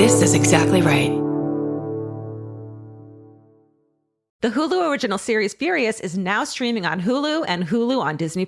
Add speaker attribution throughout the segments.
Speaker 1: This is exactly right.
Speaker 2: The Hulu original series Furious is now streaming on Hulu and Hulu on Disney+.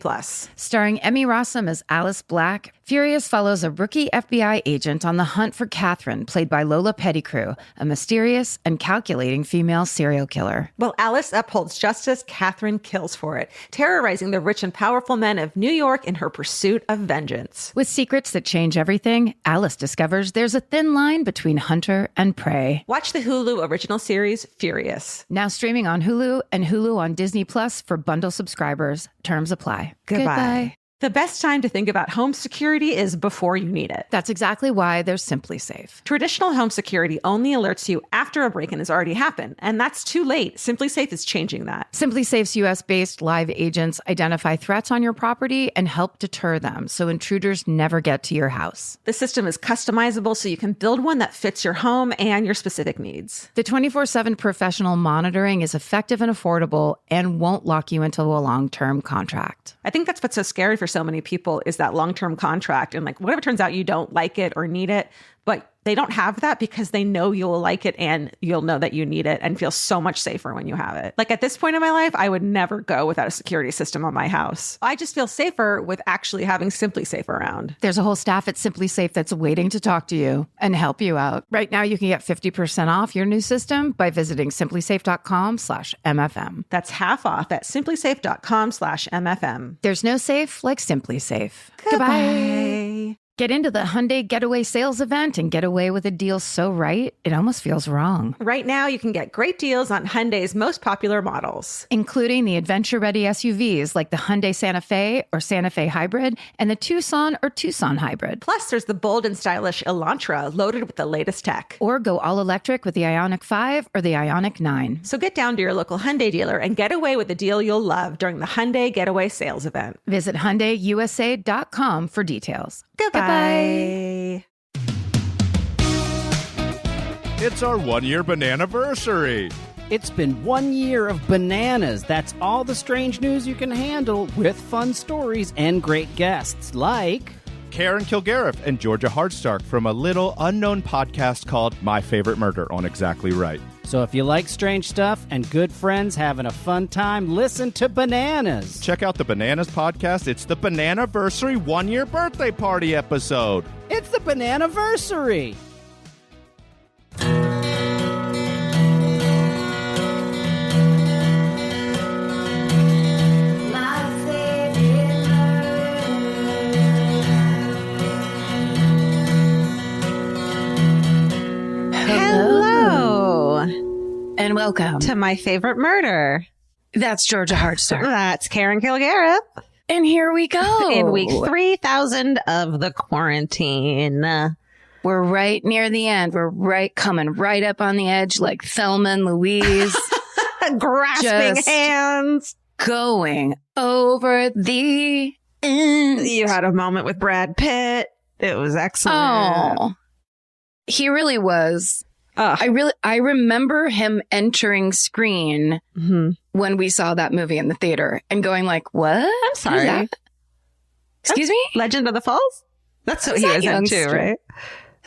Speaker 3: Starring Emmy Rossum as Alice Black, Furious follows a rookie FBI agent on the hunt for Catherine, played by Lola Pettigrew, a mysterious and calculating female serial killer.
Speaker 2: While Alice upholds justice, Catherine kills for it, terrorizing the rich and powerful men of New York in her pursuit of vengeance.
Speaker 3: With secrets that change everything, Alice discovers there's a thin line between hunter and prey.
Speaker 2: Watch the Hulu original series Furious.
Speaker 3: Now streaming on Hulu and Hulu on Disney Plus for bundle subscribers. Terms apply.
Speaker 2: Goodbye. The best time to think about home security is before you need it.
Speaker 3: That's exactly why there's Simply Safe.
Speaker 2: Traditional home security only alerts you after a break-in has already happened, and that's too late. Simply Safe is changing that.
Speaker 3: Simply Safe's US-based live agents identify threats on your property and help deter them so intruders never get to your house.
Speaker 2: The system is customizable so you can build one that fits your home and your specific needs.
Speaker 3: The 24/7 professional monitoring is effective and affordable and won't lock you into a long-term contract.
Speaker 2: I think that's what's so scary for so many people is that long-term contract. And like, whatever turns out you don't like it or need it, but they don't have that because they know you'll like it and you'll know that you need it and feel so much safer when you have it. Like at this point in my life, I would never go without a security system on my house. I just feel safer with actually having Simply Safe around.
Speaker 3: There's a whole staff at Simply Safe that's waiting to talk to you and help you out. Right now, you can get 50% off your new system by visiting simplysafe.com/MFM.
Speaker 2: That's half off at simplysafe.com/MFM.
Speaker 3: There's no safe like Simply Safe.
Speaker 2: Goodbye.
Speaker 3: Get into the Hyundai Getaway Sales Event and get away with a deal so right, it almost feels wrong.
Speaker 2: Right now, you can get great deals on Hyundai's most popular models,
Speaker 3: including the adventure-ready SUVs like the Hyundai Santa Fe or Santa Fe Hybrid and the Tucson or Tucson Hybrid.
Speaker 2: Plus, there's the bold and stylish Elantra loaded with the latest tech.
Speaker 3: Or go all-electric with the Ioniq 5 or the Ioniq 9.
Speaker 2: So get down to your local Hyundai dealer and get away with a deal you'll love during the Hyundai Getaway Sales Event.
Speaker 3: Visit HyundaiUSA.com for details.
Speaker 2: Goodbye.
Speaker 4: It's our 1-year bananaversary.
Speaker 5: It's been 1 year of bananas. That's all the strange news you can handle with fun stories and great guests like
Speaker 4: Karen Kilgariff and Georgia Hardstark from a little unknown podcast called My Favorite Murder on Exactly Right.
Speaker 5: So if you like strange stuff and good friends having a fun time, listen to Bananas.
Speaker 4: Check out the Bananas podcast. It's the Bananaversary 1-year birthday party episode.
Speaker 5: It's the Bananaversary.
Speaker 3: And welcome
Speaker 2: to My Favorite Murder.
Speaker 3: That's Georgia Hardstark.
Speaker 2: That's Karen Kilgariff.
Speaker 3: And here we go.
Speaker 2: In week 3,000 of the quarantine.
Speaker 3: We're right near the end. We're coming right up on the edge like Thelma and Louise.
Speaker 2: Grasping hands.
Speaker 3: Going over the end.
Speaker 2: You had a moment with Brad Pitt. It was excellent.
Speaker 3: Oh, he really was. I remember him entering screen when we saw that movie in the theater and going like, what?
Speaker 2: I'm sorry.
Speaker 3: Excuse me?
Speaker 2: Legend of the Falls? That's what he was in too, right?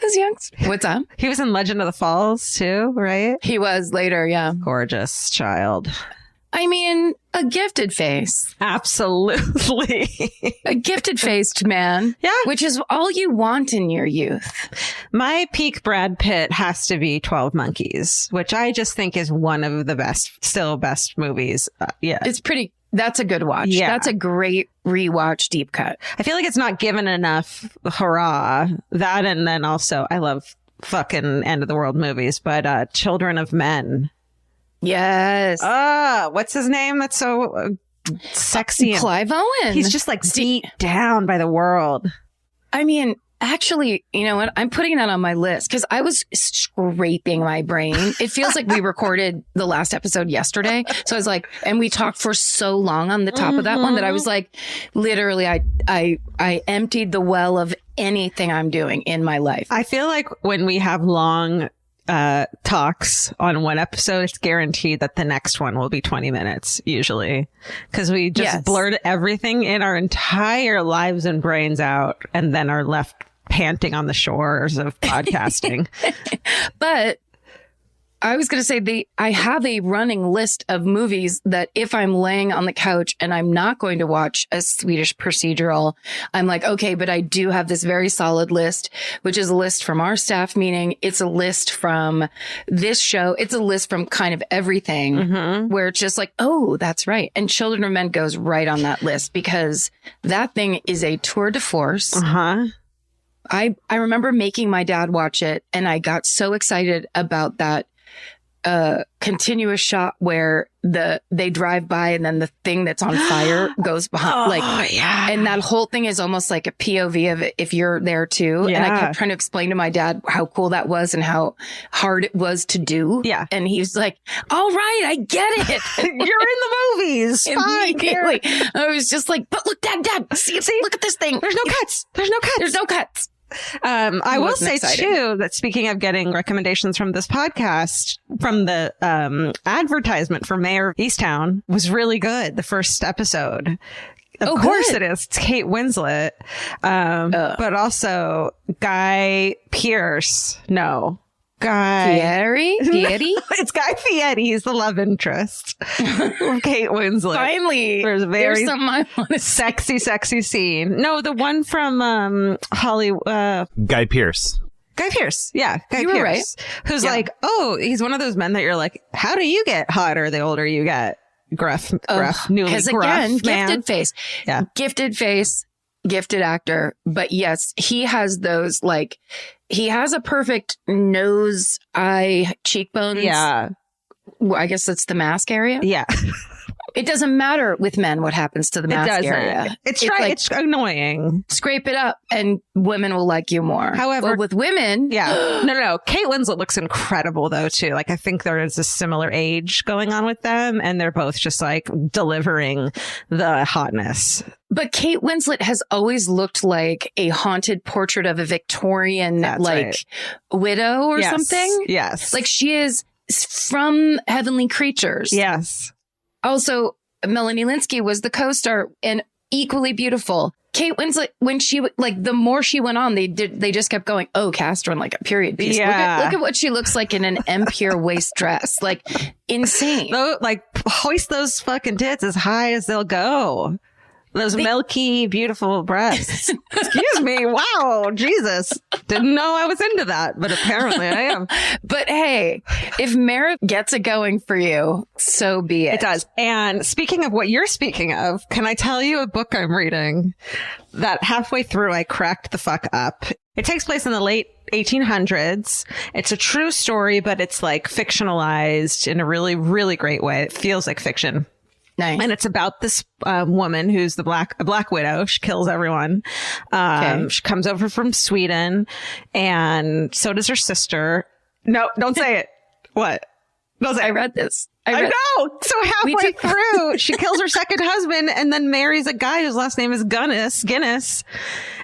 Speaker 3: Who's youngster? What's up?
Speaker 2: He was in Legend of the Falls too, right?
Speaker 3: He was later, yeah.
Speaker 2: Gorgeous child.
Speaker 3: I mean, a gifted face.
Speaker 2: Absolutely.
Speaker 3: A gifted faced man. Yeah. Which is all you want in your youth.
Speaker 2: My peak Brad Pitt has to be 12 Monkeys, which I just think is one of the best movies. Yeah.
Speaker 3: That's a good watch. Yeah. That's a great rewatch deep cut.
Speaker 2: I feel like it's not given enough hurrah. That, and then also I love fucking end of the world movies, but Children of Men.
Speaker 3: Yes.
Speaker 2: What's his name? That's so sexy.
Speaker 3: Clive Owen.
Speaker 2: He's just like beat down by the world.
Speaker 3: I mean, actually, you know what? I'm putting that on my list because I was scraping my brain. It feels like we recorded the last episode yesterday. So I was like, and we talked for so long on the top of that one that I was like, literally, I emptied the well of anything I'm doing in my life.
Speaker 2: I feel like when we have long talks on one episode, it's guaranteed that the next one will be 20 minutes usually, because we just blurt everything in our entire lives and brains out and then are left panting on the shores of podcasting.
Speaker 3: But I was going to say I have a running list of movies that if I'm laying on the couch and I'm not going to watch a Swedish procedural, I'm like, okay, but I do have this very solid list, which is a list from our staff meeting. It's a list from this show. It's a list from kind of everything where it's just like, oh, that's right. And Children of Men goes right on that list because that thing is a tour de force. I remember making my dad watch it and I got so excited about that continuous shot where they drive by and then the thing that's on fire goes behind, and that whole thing is almost like a POV of it if you're there too. And I kept trying to explain to my dad how cool that was and how hard it was to do. Yeah. And he's like, all right, I get it.
Speaker 2: You're in the movies.
Speaker 3: Immediately. I was just like, but look, Dad, see, look at this thing.
Speaker 2: There's no cuts.
Speaker 3: There's no cuts.
Speaker 2: I will say too that speaking of getting recommendations from this podcast, from the advertisement for Mayor of Easttown was really good. The first episode. Of course it is. It's Kate Winslet. But also Guy Pearce. No.
Speaker 3: Fieri?
Speaker 2: It's Guy Fieri. He's the love interest of Kate Winslet.
Speaker 3: Finally,
Speaker 2: there's something
Speaker 3: I want to
Speaker 2: sexy scene. No, the one from Hollywood.
Speaker 4: Guy Pearce.
Speaker 2: Yeah, Guy Pearce. Right. Who's like, oh, he's one of those men that you're like, how do you get hotter the older you get? Gruff, newly gruff. Because again,
Speaker 3: gifted face. Yeah. Gifted face, gifted actor. But yes, he has those like, he has a perfect nose, eye, cheekbones.
Speaker 2: Yeah.
Speaker 3: I guess that's the mask area.
Speaker 2: Yeah.
Speaker 3: It doesn't matter with men what happens to the mask area.
Speaker 2: It's annoying.
Speaker 3: Scrape it up and women will like you more.
Speaker 2: However,
Speaker 3: with women.
Speaker 2: Yeah. No. Kate Winslet looks incredible though too. Like I think there is a similar age going on with them and they're both just like delivering the hotness.
Speaker 3: But Kate Winslet has always looked like a haunted portrait of a Victorian widow or something.
Speaker 2: Yes.
Speaker 3: Like she is from Heavenly Creatures.
Speaker 2: Yes.
Speaker 3: Also, Melanie Linsky was the co-star and equally beautiful. Kate Winslet, when she the more she went on, they just kept going, oh, cast her in like a period piece.
Speaker 2: Yeah.
Speaker 3: Look at what she looks like in an empire waist dress. Like insane.
Speaker 2: Like hoist those fucking tits as high as they'll go. Those milky, beautiful breasts. Excuse me. Wow. Jesus. Didn't know I was into that, but apparently I am.
Speaker 3: But hey, if Meredith gets it going for you, so be it.
Speaker 2: It does. And speaking of what you're speaking of, can I tell you a book I'm reading that halfway through I cracked the fuck up? It takes place in the late 1800s. It's a true story, but it's like fictionalized in a really, really great way. It feels like fiction.
Speaker 3: Nice.
Speaker 2: And it's about this woman who's a black widow. She kills everyone. She comes over from Sweden, and so does her sister. No, don't say it. What? Don't say
Speaker 3: I read this.
Speaker 2: I know. So halfway through, she kills her second husband and then marries a guy whose last name is Guinness.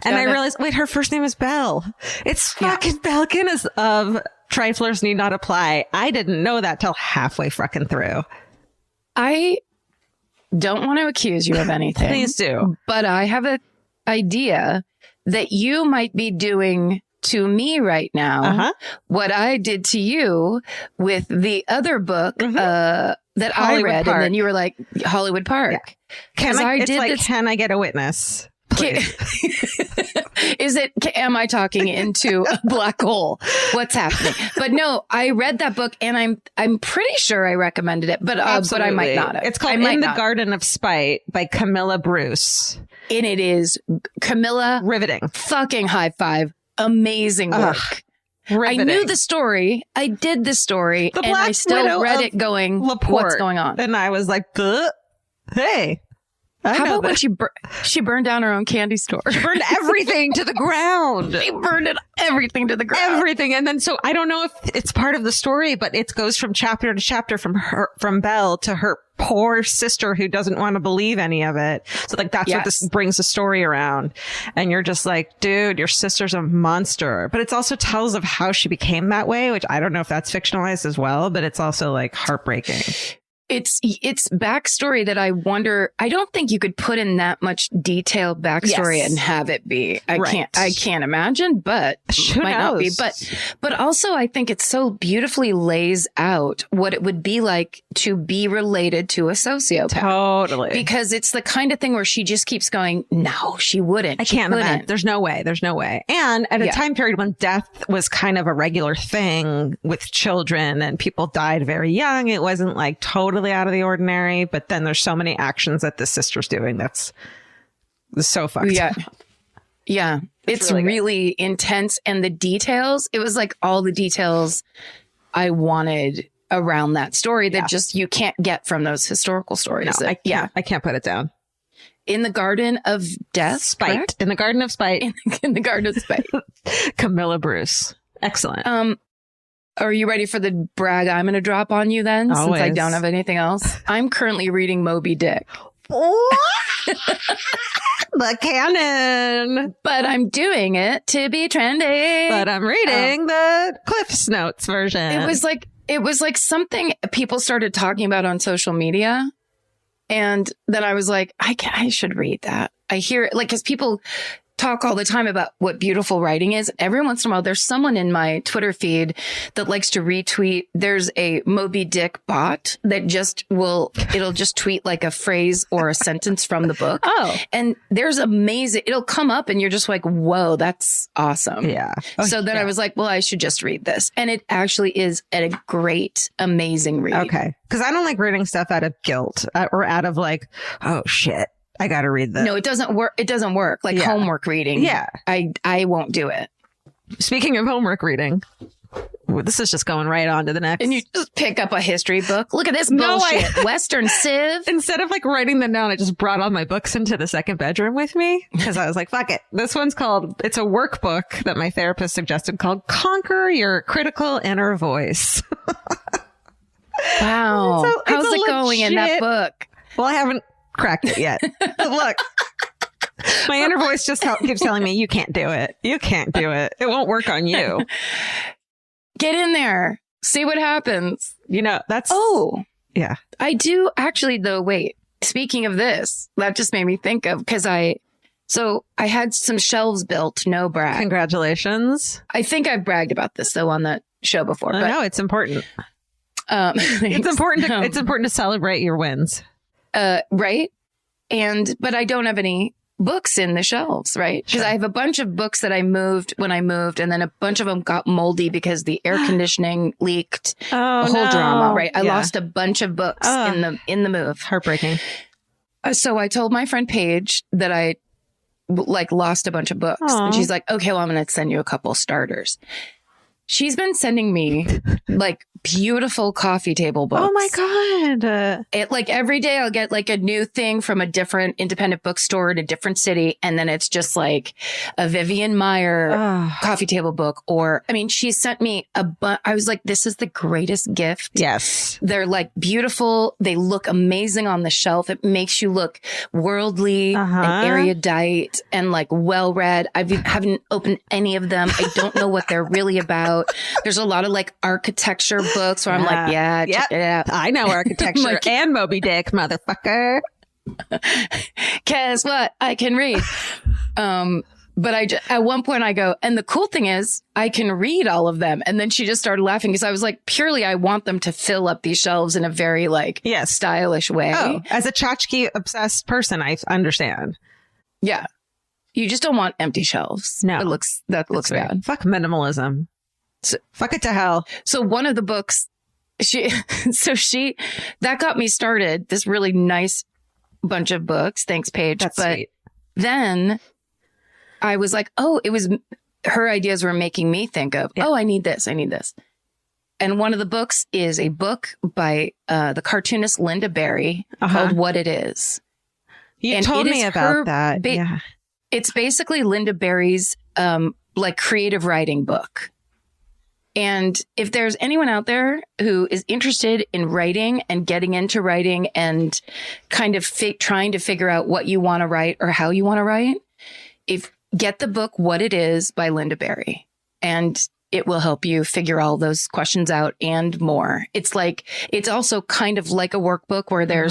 Speaker 2: And I realized, wait, her first name is Belle. It's fucking Belle Guinness of Triflers Need Not Apply. I didn't know that till halfway fucking through.
Speaker 3: I don't want to accuse you of anything.
Speaker 2: Please do.
Speaker 3: But I have an idea that you might be doing to me right now what I did to you with the other book that I read.
Speaker 2: Park.
Speaker 3: And then you were like, Hollywood Park.
Speaker 2: Yeah. Can I get a witness?
Speaker 3: Am I talking into a black hole? What's happening? But no, I read that book and I'm pretty sure I recommended it, but I might not have.
Speaker 2: It's called In the Garden of Spite by Camilla Bruce.
Speaker 3: And it is Camilla.
Speaker 2: Riveting.
Speaker 3: Fucking high five. Amazing work.
Speaker 2: Riveting.
Speaker 3: I knew the story. I did the story. And I still read it going, what's going on?
Speaker 2: And I was like, hey.
Speaker 3: How about when she burned down her own candy store?
Speaker 2: She burned everything to the ground.
Speaker 3: She burned everything to the ground.
Speaker 2: Everything. And then so I don't know if it's part of the story, but it goes from chapter to chapter from Belle to her poor sister who doesn't want to believe any of it. So like that's what this brings the story around. And you're just like, dude, your sister's a monster. But it also tells of how she became that way, which I don't know if that's fictionalized as well, but it's also like heartbreaking.
Speaker 3: It's backstory that I wonder. I don't think you could put in that much detailed backstory and have it be. I can't imagine, but
Speaker 2: Who
Speaker 3: might not be.
Speaker 2: knows?
Speaker 3: But also I think it so beautifully lays out what it would be like to be related to a sociopath.
Speaker 2: Totally.
Speaker 3: Because it's the kind of thing where she just keeps going, no, she wouldn't.
Speaker 2: I
Speaker 3: She
Speaker 2: can't imagine.
Speaker 3: couldn't."
Speaker 2: There's no way. There's no way. And at a time period when death was kind of a regular thing with children and people died very young, it wasn't like totally out of the ordinary. But then there's so many actions that the sister's doing that's so fucked up.
Speaker 3: Yeah. It's
Speaker 2: really
Speaker 3: really intense. And the details, it was like all the details I wanted around that story that just you can't get from those historical stories.
Speaker 2: No, I can't put it down.
Speaker 3: In the Garden of Death.
Speaker 2: Spite.
Speaker 3: Correct?
Speaker 2: In the Garden of Spite.
Speaker 3: In the Garden of Spite.
Speaker 2: Camilla Bruce. Excellent.
Speaker 3: Are you ready for the brag I'm going to drop on you then? Since I
Speaker 2: Always.
Speaker 3: don't have anything else. I'm currently reading Moby Dick.
Speaker 2: The canon.
Speaker 3: But I'm doing it to be trendy.
Speaker 2: But I'm reading the Cliff's Notes version.
Speaker 3: It was like something people started talking about on social media. And then I was like, I should read that. I hear it like, cause people talk all the time about what beautiful writing is. Every once in a while, there's someone in my Twitter feed that likes to retweet. There's a Moby Dick bot that it'll just tweet like a phrase or a sentence from the book.
Speaker 2: Oh.
Speaker 3: And there's it'll come up and you're just like, whoa, that's awesome.
Speaker 2: Yeah.
Speaker 3: So then I was like, well, I should just read this. And it actually is a great, amazing read.
Speaker 2: Okay. Because I don't like reading stuff out of guilt or out of like, oh shit, I got to read this.
Speaker 3: No, it doesn't work. It doesn't work. Like homework reading.
Speaker 2: Yeah.
Speaker 3: I won't do it.
Speaker 2: Speaking of homework reading, this is just going right on to the next.
Speaker 3: And you just pick up a history book. Look at this
Speaker 2: No,
Speaker 3: bullshit. Western Civ.
Speaker 2: Instead of like writing them down, I just brought all my books into the second bedroom with me because I was like, fuck it. This one's it's a workbook that my therapist suggested called Conquer Your Critical Inner Voice.
Speaker 3: Wow. How's it going in that book?
Speaker 2: Well, I haven't cracked it yet. But look, my inner voice just keeps telling me, you can't do it. You can't do it. It won't work on you.
Speaker 3: Get in there. See what happens.
Speaker 2: You know, that's...
Speaker 3: Oh.
Speaker 2: Yeah.
Speaker 3: I do actually, though, wait. Speaking of this, that just made me think of, because I had some shelves built, no brag.
Speaker 2: Congratulations.
Speaker 3: I think I've bragged about this, though, on the show before. But,
Speaker 2: no, it's important.
Speaker 3: It's
Speaker 2: It's important to celebrate your wins.
Speaker 3: Right. But I don't have any books in the shelves, right? Because I have a bunch of books that I moved when I moved, and then a bunch of them got moldy because the air conditioning leaked.
Speaker 2: Oh,
Speaker 3: the whole drama, right? I
Speaker 2: Yeah.
Speaker 3: lost a bunch of books in the move.
Speaker 2: Heartbreaking.
Speaker 3: So I told my friend Paige that I lost a bunch of books,
Speaker 2: Aw.
Speaker 3: and she's like, "Okay, well, I'm going to send you a couple starters." She's been sending me beautiful coffee table books.
Speaker 2: Oh my God.
Speaker 3: It every day I'll get a new thing from a different independent bookstore in a different city. And then it's just like a Vivian Meyer coffee table book. Or, I mean, she sent me I was like, this is the greatest gift.
Speaker 2: Yes.
Speaker 3: They're beautiful. They look amazing on the shelf. It makes you look worldly and erudite and well read. I haven't opened any of them. I don't know what they're really about. There's a lot of architecture books where I'm check it out.
Speaker 2: I know architecture and Moby Dick, motherfucker.
Speaker 3: Guess what? I can read. But at one point I go, and the cool thing is I can read all of them. And then she just started laughing because I was like, purely, I want them to fill up these shelves in a very stylish way.
Speaker 2: Oh, as a tchotchke obsessed person, I understand.
Speaker 3: Yeah. You just don't want empty shelves.
Speaker 2: No.
Speaker 3: That looks bad.
Speaker 2: Fuck minimalism. Fuck it to hell.
Speaker 3: So one of the books, that got me started, this really nice bunch of books. Thanks, Paige.
Speaker 2: That's
Speaker 3: but
Speaker 2: sweet.
Speaker 3: Then I was like, it was her ideas were making me think of, I need this. I need this. And one of the books is a book by the cartoonist Linda Berry called What It Is.
Speaker 2: You told me about that. Yeah.
Speaker 3: It's basically Linda Berry's creative writing book. And if there's anyone out there who is interested in writing and getting into writing and kind of trying to figure out what you want to write or how you want to write, get the book What It Is by Linda Berry. And it will help you figure all those questions out and more. It's also kind of like a workbook where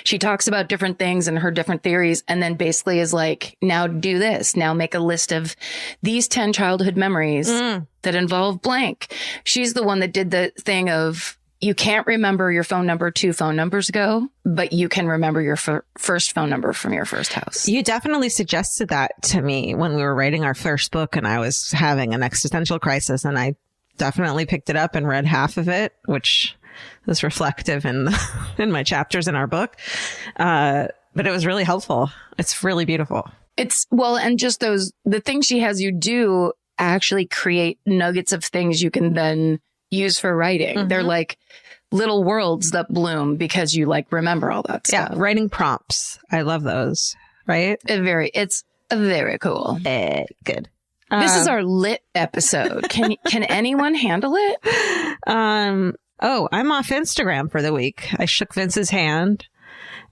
Speaker 3: she talks about different things and her different theories, and then basically is like, now do this. Now make a list of these 10 childhood memories that involve blank. She's the one that did the thing of, you can't remember your phone number 2 phone numbers ago, but you can remember your first phone number from your first house.
Speaker 2: You definitely suggested that to me when we were writing our first book and I was having an existential crisis, and I definitely picked it up and read half of it, which was reflective in my chapters in our book. But it was really helpful. It's really beautiful.
Speaker 3: And just the things she has you do actually create nuggets of things you can then use for writing. They're like little worlds that bloom because you remember all that stuff.
Speaker 2: Yeah, writing prompts. I love those. Right?
Speaker 3: It's very cool.
Speaker 2: Good.
Speaker 3: This is our lit episode. Can anyone handle it?
Speaker 2: I'm off Instagram for the week. I shook Vince's hand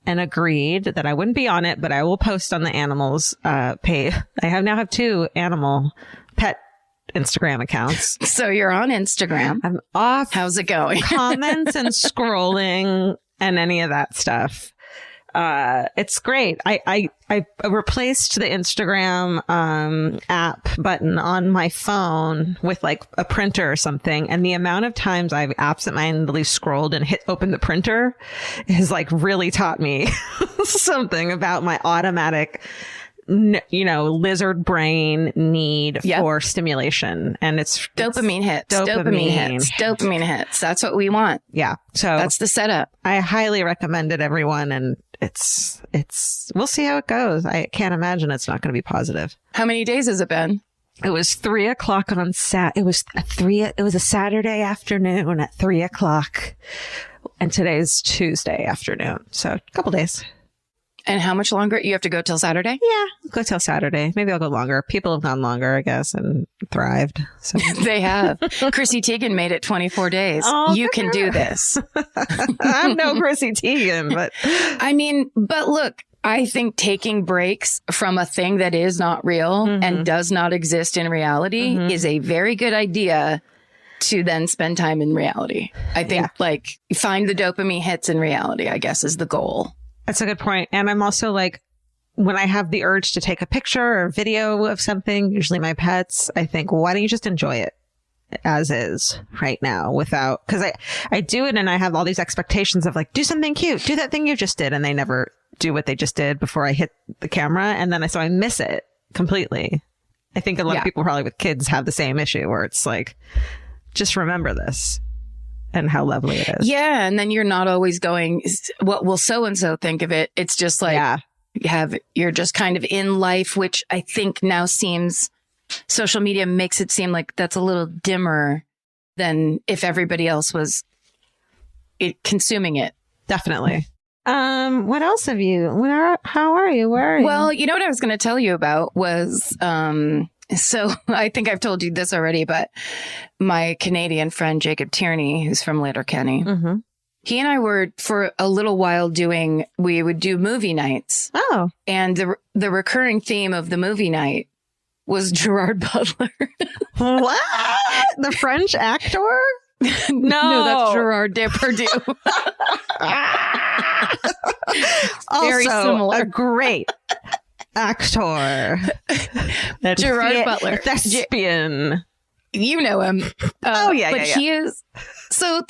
Speaker 2: and agreed that I wouldn't be on it, but I will post on the animals page. I now have 2 animal pet Instagram accounts.
Speaker 3: So you're on Instagram.
Speaker 2: I'm off.
Speaker 3: How's it going?
Speaker 2: Comments and scrolling and any of that stuff. It's great. I replaced the Instagram app button on my phone with a printer or something, and the amount of times I've absentmindedly scrolled and hit open the printer has really taught me something about my automatic lizard brain need for stimulation. And it's
Speaker 3: dopamine hits. Dopamine hits. That's what we want.
Speaker 2: Yeah. So
Speaker 3: that's the setup.
Speaker 2: I highly recommend it, everyone. And we'll see how it goes. I can't imagine it's not going to be positive.
Speaker 3: How many days has it been?
Speaker 2: It was 3:00 on it was a Saturday afternoon at 3:00. And today's Tuesday afternoon. So a couple days.
Speaker 3: And how much longer? You have to go till Saturday?
Speaker 2: Yeah, go till Saturday. Maybe I'll go longer. People have gone longer, I guess, and thrived. So
Speaker 3: they have. Chrissy Teigen made it 24 days. Oh, you can do this.
Speaker 2: I'm no Chrissy Teigen, but
Speaker 3: but look, I think taking breaks from a thing that is not real and does not exist in reality is a very good idea to then spend time in reality. I think find the dopamine hits in reality, I guess, is the goal.
Speaker 2: That's a good point. And I'm also when I have the urge to take a picture or video of something, usually my pets, I think, why don't you just enjoy it as is right now because I do it and I have all these expectations of do something cute, do that thing you just did. And they never do what they just did before I hit the camera. And then so I miss it completely. I think a lot of people probably with kids have the same issue where it's just remember this. And how lovely it is.
Speaker 3: Yeah. And then you're not always going, what will so-and-so think of it? It's just you're just kind of in life, which I think now seems, social media makes it seem like that's a little dimmer than if everybody else was consuming it.
Speaker 2: Definitely. What else have you, how are you? Where are you?
Speaker 3: Well, you know what I was going to tell you about was, so I think I've told you this already, but my Canadian friend, Jacob Tierney, who's from Letterkenny, he and I were for a little while we would do movie nights.
Speaker 2: Oh.
Speaker 3: And the recurring theme of the movie night was Gerard Butler.
Speaker 2: What? The French actor?
Speaker 3: No, that's Gerard Depardieu. Very similar.
Speaker 2: A great actor.
Speaker 3: Gerard Butler.
Speaker 2: Thespian.
Speaker 3: You know him.
Speaker 2: But
Speaker 3: he is. So,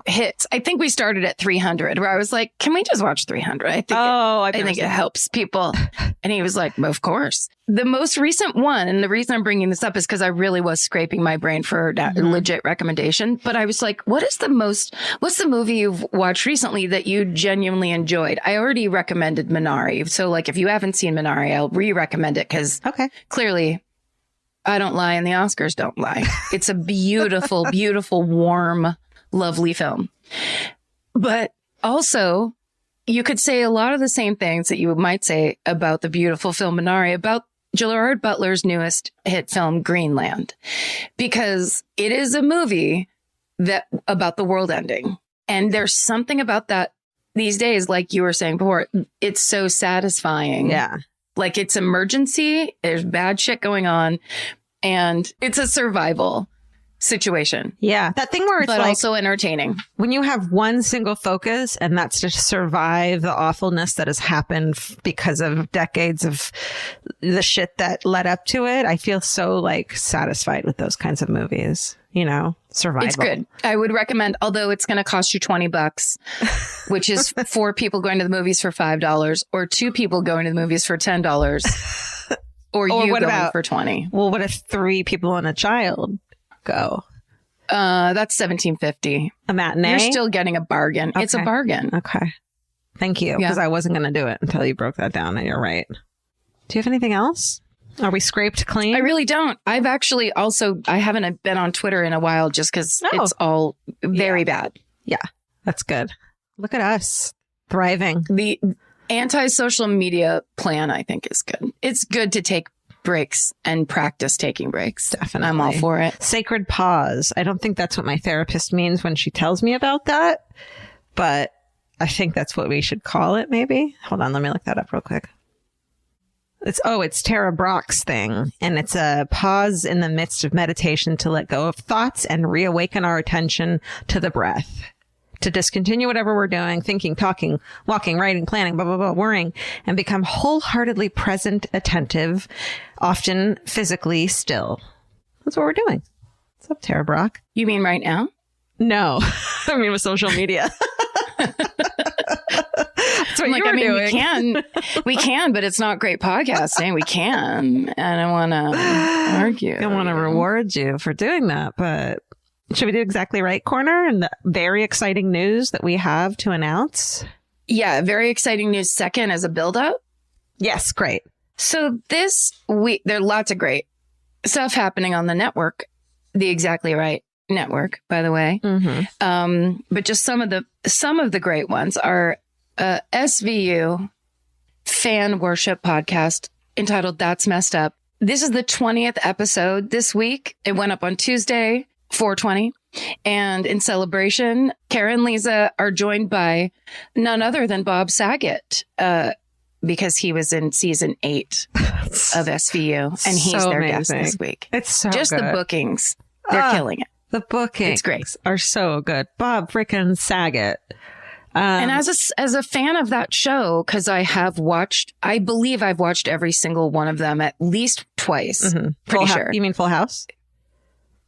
Speaker 3: hits. I think we started at 300 where I was like, can we just watch 300? I think it helps people. And he was like, of course. The most recent one, and the reason I'm bringing this up is because I really was scraping my brain for a legit recommendation. But I was like, what's the movie you've watched recently that you genuinely enjoyed? I already recommended Minari. So if you haven't seen Minari, I'll re-recommend it because clearly I don't lie and the Oscars don't lie. It's a beautiful, beautiful, warm, lovely film. But also, you could say a lot of the same things that you might say about the beautiful film Minari, about Gerard Butler's newest hit film, Greenland, because it is a movie about the world ending. And there's something about that these days, like you were saying before, it's so satisfying.
Speaker 2: Yeah.
Speaker 3: It's emergency. There's bad shit going on. And it's a survival situation.
Speaker 2: Yeah. That thing where it's
Speaker 3: but
Speaker 2: like
Speaker 3: also entertaining.
Speaker 2: when you have one single focus and that's to survive the awfulness that has happened because of decades of the shit that led up to it. I feel so like satisfied with those kinds of movies, you know, survival.
Speaker 3: It's good. I would recommend, although it's going to cost you $20, which is 4 people going to the movies for $5 or 2 people going to the movies for $10 or you
Speaker 2: what
Speaker 3: going
Speaker 2: about,
Speaker 3: for 20.
Speaker 2: Well, what if 3 people and a child go?
Speaker 3: That's $17.50.
Speaker 2: A matinee?
Speaker 3: You're still getting a bargain.
Speaker 2: Okay.
Speaker 3: It's a bargain.
Speaker 2: Okay. Thank you.
Speaker 3: Yeah.
Speaker 2: Because I wasn't going to do it until you broke that down, and you're right. Do you have anything else? Are we scraped clean?
Speaker 3: I really don't. I've actually also, I haven't been on Twitter in a while just because it's all very bad.
Speaker 2: Yeah, that's good. Look at us thriving.
Speaker 3: The anti-social media plan, I think, is good. It's good to take breaks and practice taking breaks.
Speaker 2: Definitely.
Speaker 3: I'm all for it.
Speaker 2: Sacred pause. I don't think that's what my therapist means when she tells me about that, but I think that's what we should call it, maybe. Hold on, let me look that up real quick. It's Tara Brach's thing, and it's a pause in the midst of meditation to let go of thoughts and reawaken our attention to the breath, to discontinue whatever we're doing, thinking, talking, walking, writing, planning, blah, blah, blah, worrying, and become wholeheartedly present, attentive, often physically still. That's what we're doing. What's up, Tara Brach?
Speaker 3: You mean right now?
Speaker 2: No, I mean with social media. That's what you were doing.
Speaker 3: we can, but it's not great podcasting. We can. I don't want to argue.
Speaker 2: I don't want to reward you for doing that, but should we do Exactly Right Corner and the very exciting news that we have to announce?
Speaker 3: Yeah, very exciting news. Second as a build-up.
Speaker 2: Yes, great.
Speaker 3: So this week, there are lots of great stuff happening on the network, the Exactly Right network, by the way.
Speaker 2: Mm-hmm.
Speaker 3: But just some of the great ones are SVU fan worship podcast entitled That's Messed Up. This is the 20th episode this week. It went up on Tuesday, 4/20. And in celebration, Karen and Lisa are joined by none other than Bob Saget, because he was in season 8 of SVU, and he's
Speaker 2: so
Speaker 3: their
Speaker 2: amazing.
Speaker 3: guest this week.
Speaker 2: It's so
Speaker 3: just
Speaker 2: good.
Speaker 3: the bookings. They're killing it.
Speaker 2: The bookings
Speaker 3: It's great.
Speaker 2: are so good. Bob frickin' Saget.
Speaker 3: And as a fan of that show, because I believe I've watched every single one of them at least twice.
Speaker 2: Mm-hmm.
Speaker 3: Pretty sure.
Speaker 2: You mean Full House?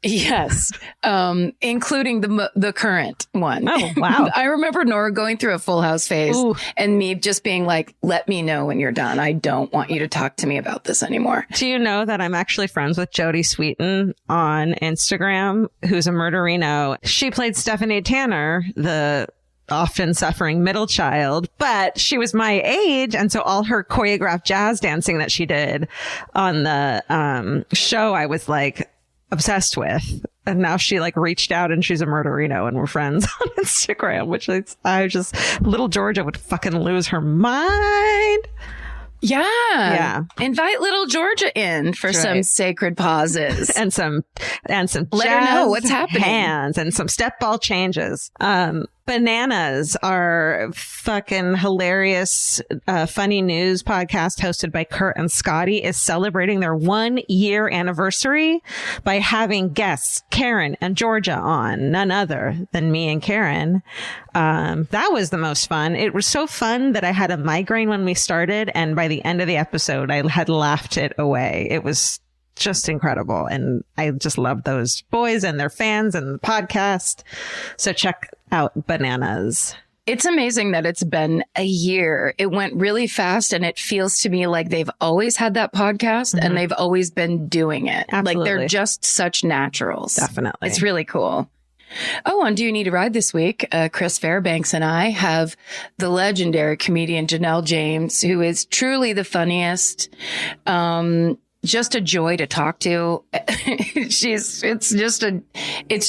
Speaker 3: Yes. Including the current one.
Speaker 2: Oh, wow.
Speaker 3: I remember Nora going through a Full House phase and me just being like, let me know when you're done. I don't want you to talk to me about this anymore.
Speaker 2: Do you know that I'm actually friends with Jodie Sweetin on Instagram, who's a murderino? She played Stephanie Tanner, the often suffering middle child, but she was my age. And so all her choreographed jazz dancing that she did on the show, I was like obsessed with. And now she like reached out and she's a murderino and we're friends on Instagram, which is, little Georgia would fucking lose her mind.
Speaker 3: Yeah. Invite little Georgia in for some sacred pauses.
Speaker 2: and some
Speaker 3: let
Speaker 2: jazz
Speaker 3: her know what's happening.
Speaker 2: hands and some step ball changes. Bananas are fucking hilarious, funny news podcast hosted by Kurt and Scotty is celebrating their 1-year anniversary by having guests Karen and Georgia on, none other than me and Karen. That was the most fun. It was so fun that I had a migraine when we started, and by the end of the episode, I had laughed it away. It was just incredible. And I just love those boys and their fans and the podcast. So check out Bananas.
Speaker 3: It's amazing that it's been a year. It went really fast, and it feels to me like they've always had that podcast and they've always been doing it.
Speaker 2: Absolutely.
Speaker 3: Like they're just such naturals.
Speaker 2: Definitely.
Speaker 3: It's really cool. Oh, on Do You Need a Ride this week, Chris Fairbanks and I have the legendary comedian Janelle James, who is truly the funniest. Just a joy to talk to. It's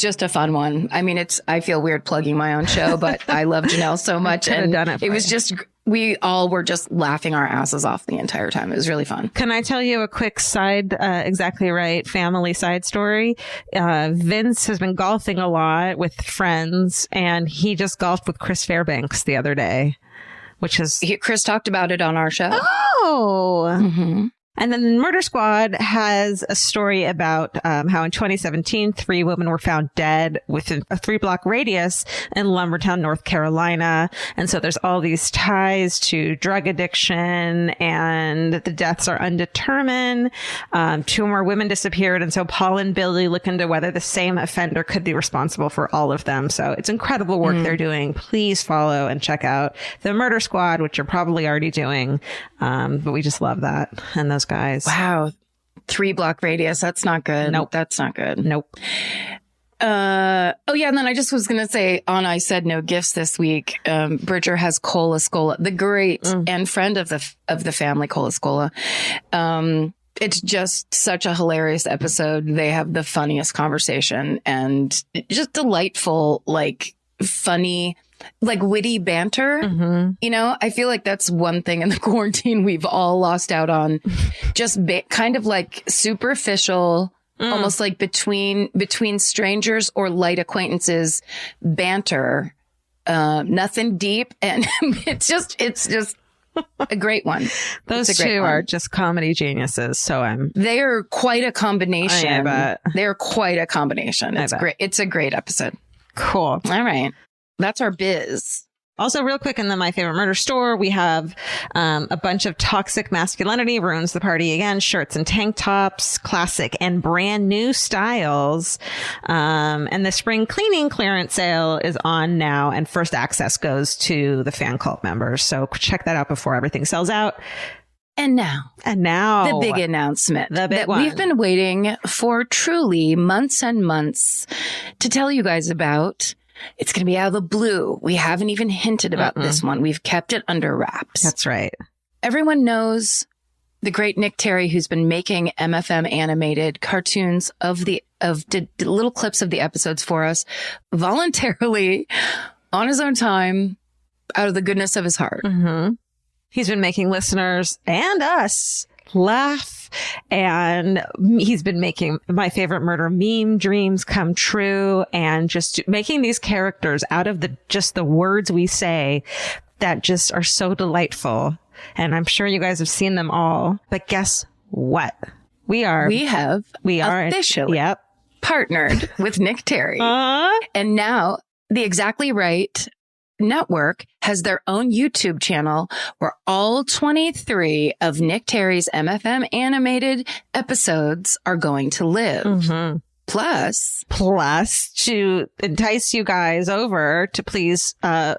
Speaker 3: just a fun one. I mean, I feel weird plugging my own show, but I love Janelle so much. And
Speaker 2: done it
Speaker 3: it was just, we all were just laughing our asses off the entire time. It was really fun.
Speaker 2: Can I tell you a quick side, Exactly Right family side story? Vince has been golfing a lot with friends, and he just golfed with Chris Fairbanks the other day, which is...
Speaker 3: Chris talked about it on our show.
Speaker 2: Oh!
Speaker 3: Mm-hmm.
Speaker 2: And then the Murder Squad has a story about how in 2017, 3 women were found dead within a 3-block radius in Lumbertown, North Carolina. And so there's all these ties to drug addiction, and the deaths are undetermined. 2 more women disappeared. And so Paul and Billy look into whether the same offender could be responsible for all of them. So it's incredible work they're doing. Please follow and check out the Murder Squad, which you're probably already doing. But we just love that. And those guys.
Speaker 3: Wow. 3-block radius. That's not good.
Speaker 2: Nope.
Speaker 3: That's not good.
Speaker 2: Nope.
Speaker 3: Oh yeah. And then I just was going to say on I Said No Gifts this week, Bridger has Scholl, the great and friend of the family, Scholl. It's just such a hilarious episode. They have the funniest conversation and just delightful, like funny, like witty banter. You know, I feel like that's one thing in the quarantine we've all lost out on. Just kind of like superficial, almost like between strangers or light acquaintances banter. Nothing deep. And it's just a great one.
Speaker 2: Those two are just comedy geniuses. So
Speaker 3: they are quite a combination.
Speaker 2: I bet.
Speaker 3: They're quite a combination. It's great. It's a great episode.
Speaker 2: Cool.
Speaker 3: All right. That's our biz.
Speaker 2: Also, real quick, in the My Favorite Murder store, we have a bunch of toxic masculinity ruins the party again, shirts and tank tops, classic and brand new styles. And the spring cleaning clearance sale is on now, and first access goes to the fan club members. So check that out before everything sells out.
Speaker 3: And now the big announcement
Speaker 2: that one
Speaker 3: we've been waiting for truly months and months to tell you guys about. It's going to be out of the blue. We haven't even hinted about this one. We've kept it under wraps.
Speaker 2: That's right.
Speaker 3: Everyone knows the great Nick Terry, who's been making MFM animated cartoons of little clips of the episodes for us voluntarily on his own time, out of the goodness of his heart.
Speaker 2: He's been making listeners and us laugh, and he's been making My Favorite Murder meme dreams come true, and just making these characters out of the words we say that just are so delightful. And I'm sure you guys have seen them all, but guess what? We have
Speaker 3: officially partnered with Nick Terry. And now the Exactly Right Network has their own YouTube channel where all 23 of Nick Terry's MFM animated episodes are going to live. Plus,
Speaker 2: to entice you guys over to please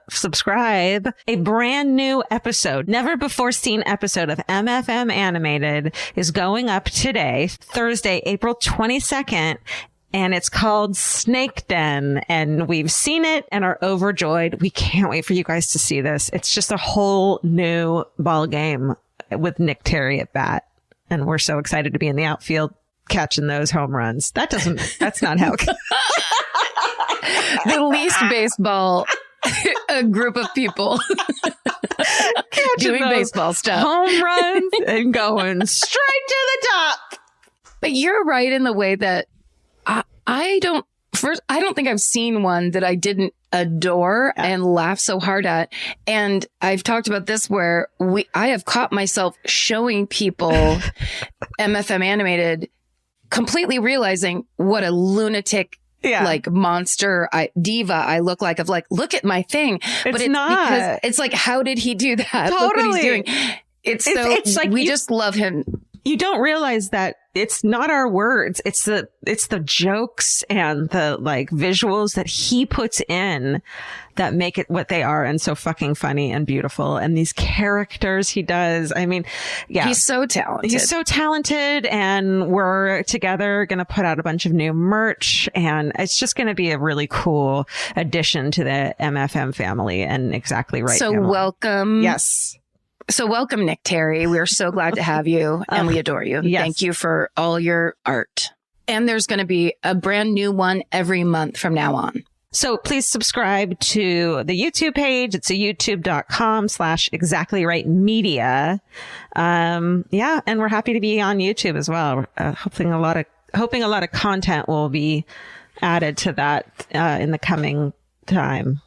Speaker 2: subscribe, a brand new episode, never before seen episode of MFM Animated is going up today, Thursday, April 22nd. And it's called Snake Den, and we've seen it and are overjoyed. We can't wait for you guys to see this. It's just a whole new ball game with Nick Terry at bat. And we're so excited to be in the outfield catching those home runs. That's not how
Speaker 3: the least baseball a group of people doing baseball stuff.
Speaker 2: Home runs and going straight to the top.
Speaker 3: But you're right in the way that I don't think I've seen one that I didn't adore and laugh so hard at. And I've talked about this where I have caught myself showing people MFM Animated, completely realizing what a lunatic, like monster, diva I look like, of like, look at my thing. But it's not. Because it's like, how did he do that?
Speaker 2: Totally.
Speaker 3: Look what he's doing. It's like we just love him.
Speaker 2: You don't realize that it's not our words. It's the jokes and the like visuals that he puts in that make it what they are, and so fucking funny and beautiful. And these characters he does. I mean, yeah.
Speaker 3: He's so talented.
Speaker 2: He's so talented, and we're together going to put out a bunch of new merch, and it's just going to be a really cool addition to the MFM family and Exactly Right.
Speaker 3: So
Speaker 2: family.
Speaker 3: Welcome.
Speaker 2: Yes.
Speaker 3: So welcome, Nick Terry. We're so glad to have you, and we adore you.
Speaker 2: Yes.
Speaker 3: Thank you for all your art. And there's going to be a brand new one every month from now on.
Speaker 2: So please subscribe to the YouTube page. It's youtube.com/exactlyrightmedia. Yeah. And we're happy to be on YouTube as well. Hoping a lot of content will be added to that in the coming time.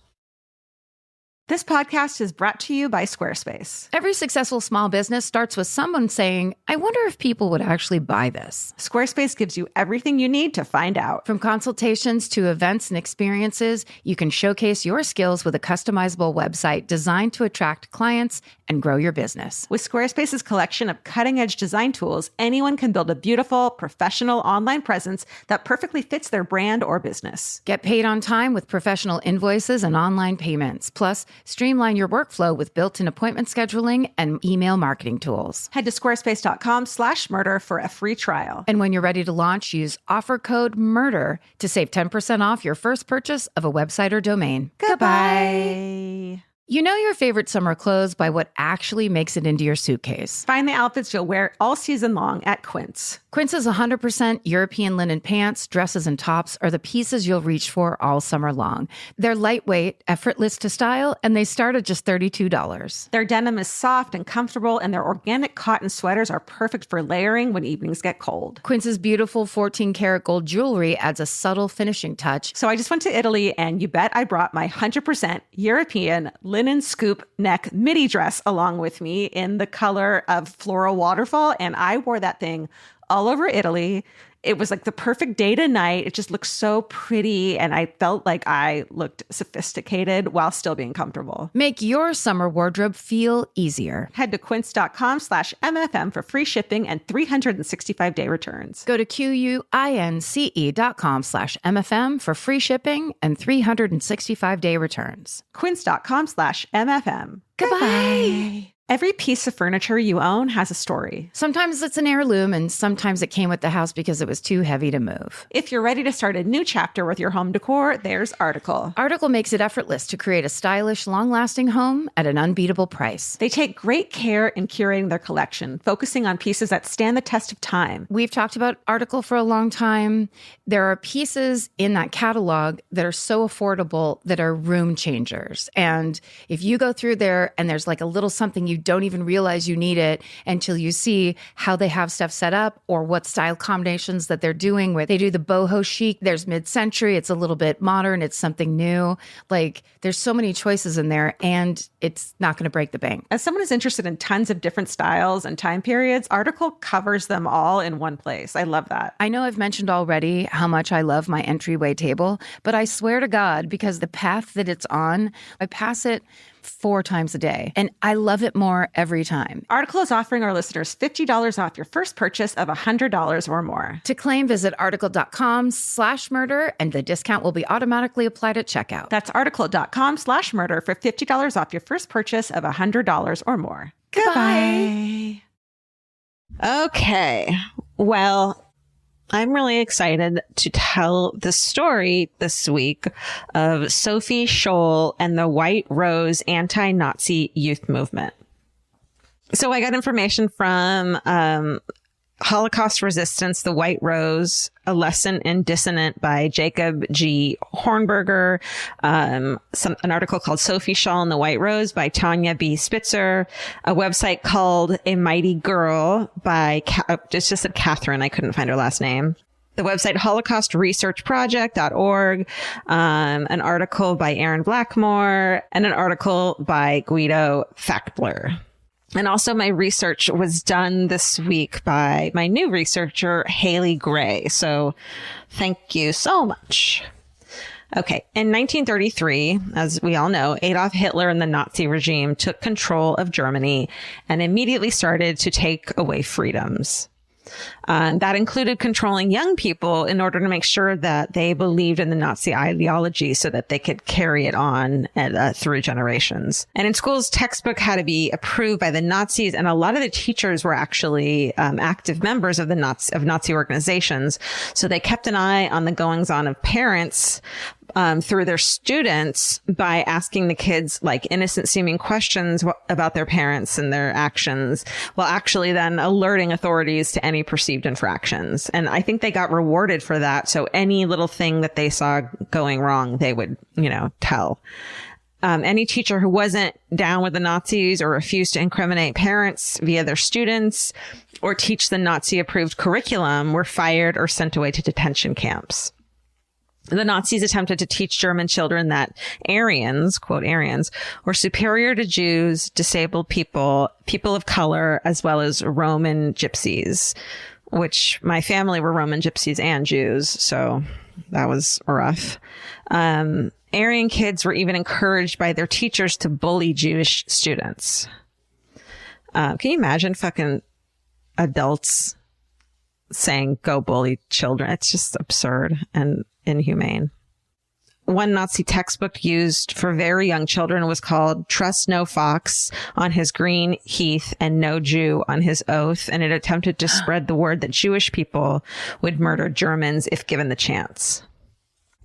Speaker 2: This podcast is brought to you by Squarespace.
Speaker 3: Every successful small business starts with someone saying, I wonder if people would actually buy this.
Speaker 2: Squarespace gives you everything you need to find out.
Speaker 3: From consultations to events and experiences, you can showcase your skills with a customizable website designed to attract clients and grow your business.
Speaker 2: With Squarespace's collection of cutting-edge design tools, anyone can build a beautiful, professional online presence that perfectly fits their brand or business.
Speaker 3: Get paid on time with professional invoices and online payments. Plus, streamline your workflow with built-in appointment scheduling and email marketing tools.
Speaker 2: Head to squarespace.com/murder for a free trial.
Speaker 3: And when you're ready to launch, use offer code MURDER to save 10% off your first purchase of a website or domain.
Speaker 2: Goodbye.
Speaker 3: You know your favorite summer clothes by what actually makes it into your suitcase.
Speaker 2: Find the outfits you'll wear all season long at Quince.
Speaker 3: Quince's 100% European linen pants, dresses, and tops are the pieces you'll reach for all summer long. They're lightweight, effortless to style, and they start at just $32.
Speaker 2: Their denim is soft and comfortable, and their organic cotton sweaters are perfect for layering when evenings get cold.
Speaker 3: Quince's beautiful 14-karat gold jewelry adds a subtle finishing touch.
Speaker 2: So I just went to Italy, and you bet I brought my 100% European linen scoop neck midi dress along with me in the color of floral waterfall, and I wore that thing all over Italy. It was like the perfect day to night. It just looked so pretty, and I felt like I looked sophisticated while still being comfortable.
Speaker 3: Make your summer wardrobe feel easier.
Speaker 2: Head to quince.com/MFM for free shipping and 365-day returns.
Speaker 3: Go to QUINCE.com/MFM for free shipping and 365-day returns.
Speaker 2: Quince.com/MFM.
Speaker 3: Goodbye.
Speaker 2: Every piece of furniture you own has a story.
Speaker 3: Sometimes it's an heirloom, and sometimes it came with the house because it was too heavy to move.
Speaker 2: If you're ready to start a new chapter with your home decor, there's Article.
Speaker 3: Article makes it effortless to create a stylish, long-lasting home at an unbeatable price.
Speaker 2: They take great care in curating their collection, focusing on pieces that stand the test of time.
Speaker 3: We've talked about Article for a long time. There are pieces in that catalog that are so affordable that are room changers. And if you go through there and there's like a little something you don't even realize you need it until you see how they have stuff set up or what style combinations that they're doing, where they do the boho chic, there's mid-century, it's a little bit modern, it's something new. Like there's so many choices in there, and it's not going to break the bank.
Speaker 2: As someone who's interested in tons of different styles and time periods, Article covers them all in one place. I love that.
Speaker 3: I know I've mentioned already how much I love my entryway table, but I swear to God, because the path that it's on, I pass it 4 times a day, and I love it more every time.
Speaker 2: Article is offering our listeners $50 off your first purchase of $100 or more.
Speaker 3: To claim, visit article.com/murder, and the discount will be automatically applied at checkout.
Speaker 2: That's article.com/murder for $50 off your first purchase of $100 or more.
Speaker 3: Goodbye.
Speaker 1: Okay. Well, I'm really excited to tell the story this week of Sophie Scholl and the White Rose anti-Nazi youth movement. So I got information from Holocaust Resistance, The White Rose, A Lesson in Dissonant by Jacob G. Hornberger, an article called Sophie Scholl and the White Rose by Tanya B. Spitzer, a website called A Mighty Girl by, it just said Catherine, I couldn't find her last name. The website holocaustresearchproject.org, an article by Aaron Blackmore, and an article by Guido Fackbler. And also my research was done this week by my new researcher, Haley Gray. So thank you so much. Okay. In 1933, as we all know, Adolf Hitler and the Nazi regime took control of Germany and immediately started to take away freedoms. That included controlling young people in order to make sure that they believed in the Nazi ideology so that they could carry it on through generations. And in schools, textbook had to be approved by the Nazis, and a lot of the teachers were actually active members of the Nazi organizations. So they kept an eye on the goings-on of parents through their students by asking the kids like innocent seeming questions about their parents and their actions, while actually then alerting authorities to any perceived infractions. And I think they got rewarded for that. So any little thing that they saw going wrong, they would, tell. Any teacher who wasn't down with the Nazis or refused to incriminate parents via their students or teach the Nazi approved curriculum were fired or sent away to detention camps. The Nazis attempted to teach German children that Aryans, quote Aryans, were superior to Jews, disabled people, people of color, as well as Roman gypsies, which my family were Roman gypsies and Jews. So that was rough. Aryan kids were even encouraged by their teachers to bully Jewish students. Can you imagine fucking adults saying, go bully children? It's just absurd and inhumane. One Nazi textbook used for very young children was called Trust No Fox on his green heath and No Jew on his oath. And it attempted to spread the word that Jewish people would murder Germans if given the chance.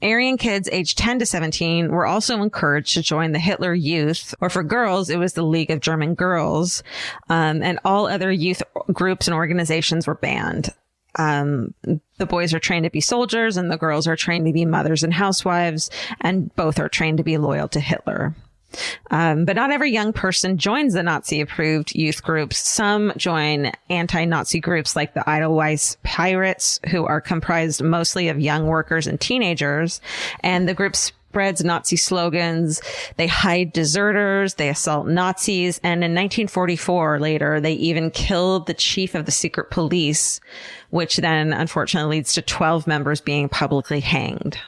Speaker 1: Aryan kids aged 10 to 17 were also encouraged to join the Hitler Youth, or for girls, it was the League of German Girls. And all other youth groups and organizations were banned. The boys are trained to be soldiers and the girls are trained to be mothers and housewives, and both are trained to be loyal to Hitler. But not every young person joins the Nazi-approved youth groups. Some join anti-Nazi groups like the Edelweiss Pirates, who are comprised mostly of young workers and teenagers. And the group spreads Nazi slogans. They hide deserters. They assault Nazis. And in 1944, later, they even killed the chief of the secret police, which then unfortunately leads to 12 members being publicly hanged.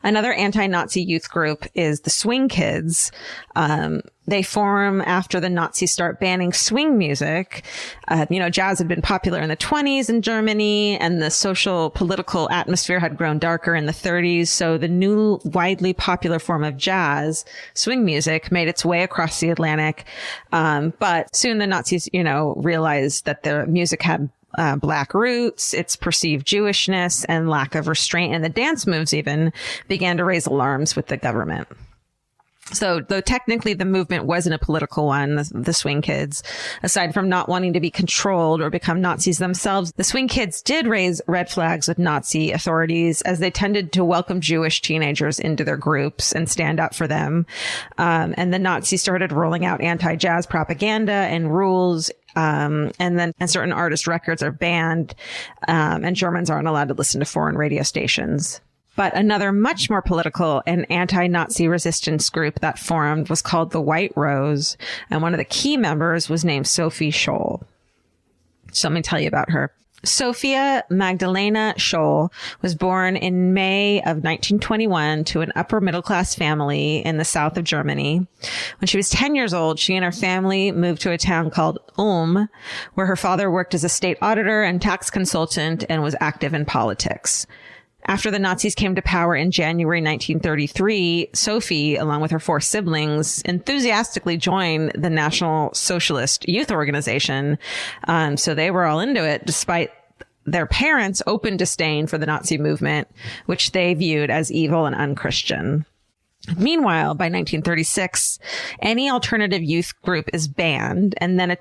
Speaker 1: Another anti-Nazi youth group is the Swing Kids. They form after the Nazis start banning swing music. Jazz had been popular in the 1920s in Germany, and the social political atmosphere had grown darker in the 1930s. So the new widely popular form of jazz, swing music, made its way across the Atlantic. But soon the Nazis, realized that their music had Black roots, its perceived Jewishness, and lack of restraint in the dance moves even began to raise alarms with the government. So though technically the movement wasn't a political one, the Swing Kids, aside from not wanting to be controlled or become Nazis themselves, the Swing Kids did raise red flags with Nazi authorities as they tended to welcome Jewish teenagers into their groups and stand up for them. And the Nazis started rolling out anti-jazz propaganda and rules. And certain artist records are banned, and Germans aren't allowed to listen to foreign radio stations. But another much more political and anti-Nazi resistance group that formed was called the White Rose, and one of the key members was named Sophie Scholl. So let me tell you about her. Sophia Magdalena Scholl was born in May of 1921 to an upper middle class family in the south of Germany. When she was 10 years old, she and her family moved to a town called Ulm, where her father worked as a state auditor and tax consultant and was active in politics. After the Nazis came to power in January 1933, Sophie, along with her 4 siblings, enthusiastically joined the National Socialist Youth Organization. So they were all into it, despite their parents' open disdain for the Nazi movement, which they viewed as evil and unchristian. Meanwhile, by 1936, any alternative youth group is banned. And then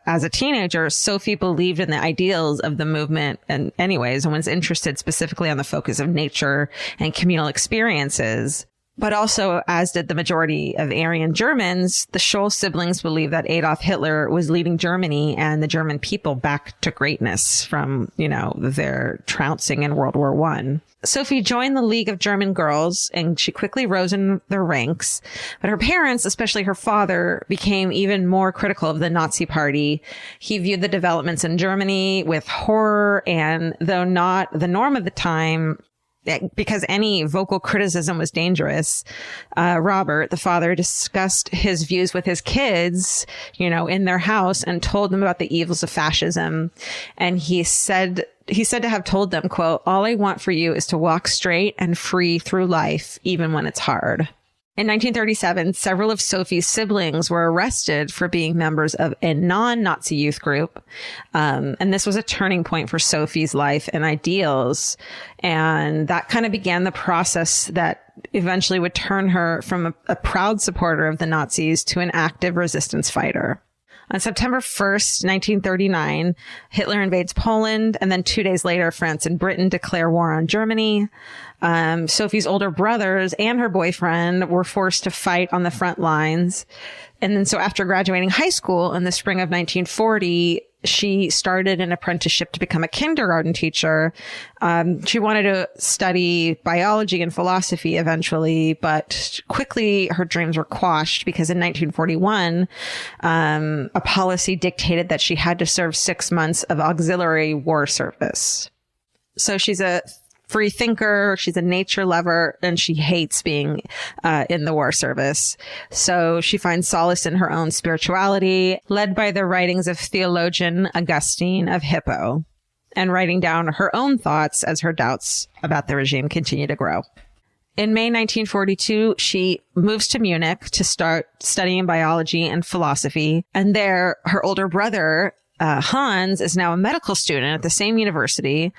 Speaker 1: as a teenager, Sophie believed in the ideals of the movement and was interested specifically on the focus of nature and communal experiences. But also, as did the majority of Aryan Germans, the Scholl siblings believed that Adolf Hitler was leading Germany and the German people back to greatness from, their trouncing in World War I. Sophie joined the League of German Girls, and she quickly rose in their ranks. But her parents, especially her father, became even more critical of the Nazi Party. He viewed the developments in Germany with horror, and though not the norm of the time, because any vocal criticism was dangerous, Robert, the father, discussed his views with his kids, in their house, and told them about the evils of fascism. And he said to have told them, quote, "All I want for you is to walk straight and free through life, even when it's hard." In 1937, several of Sophie's siblings were arrested for being members of a non-Nazi youth group. And this was a turning point for Sophie's life and ideals. And that kind of began the process that eventually would turn her from a proud supporter of the Nazis to an active resistance fighter. On September 1st, 1939, Hitler invades Poland, and then 2 days later, France and Britain declare war on Germany. Sophie's older brothers and her boyfriend were forced to fight on the front lines. And then so after graduating high school in the spring of 1940, she started an apprenticeship to become a kindergarten teacher. She wanted to study biology and philosophy eventually, but quickly her dreams were quashed because in 1941, a policy dictated that she had to serve 6 months of auxiliary war service. So she's a free thinker, she's a nature lover, and she hates being in the war service. So she finds solace in her own spirituality, led by the writings of theologian Augustine of Hippo, and writing down her own thoughts as her doubts about the regime continue to grow. In May 1942, she moves to Munich to start studying biology and philosophy. And there, her older brother, Hans, is now a medical student at the same university,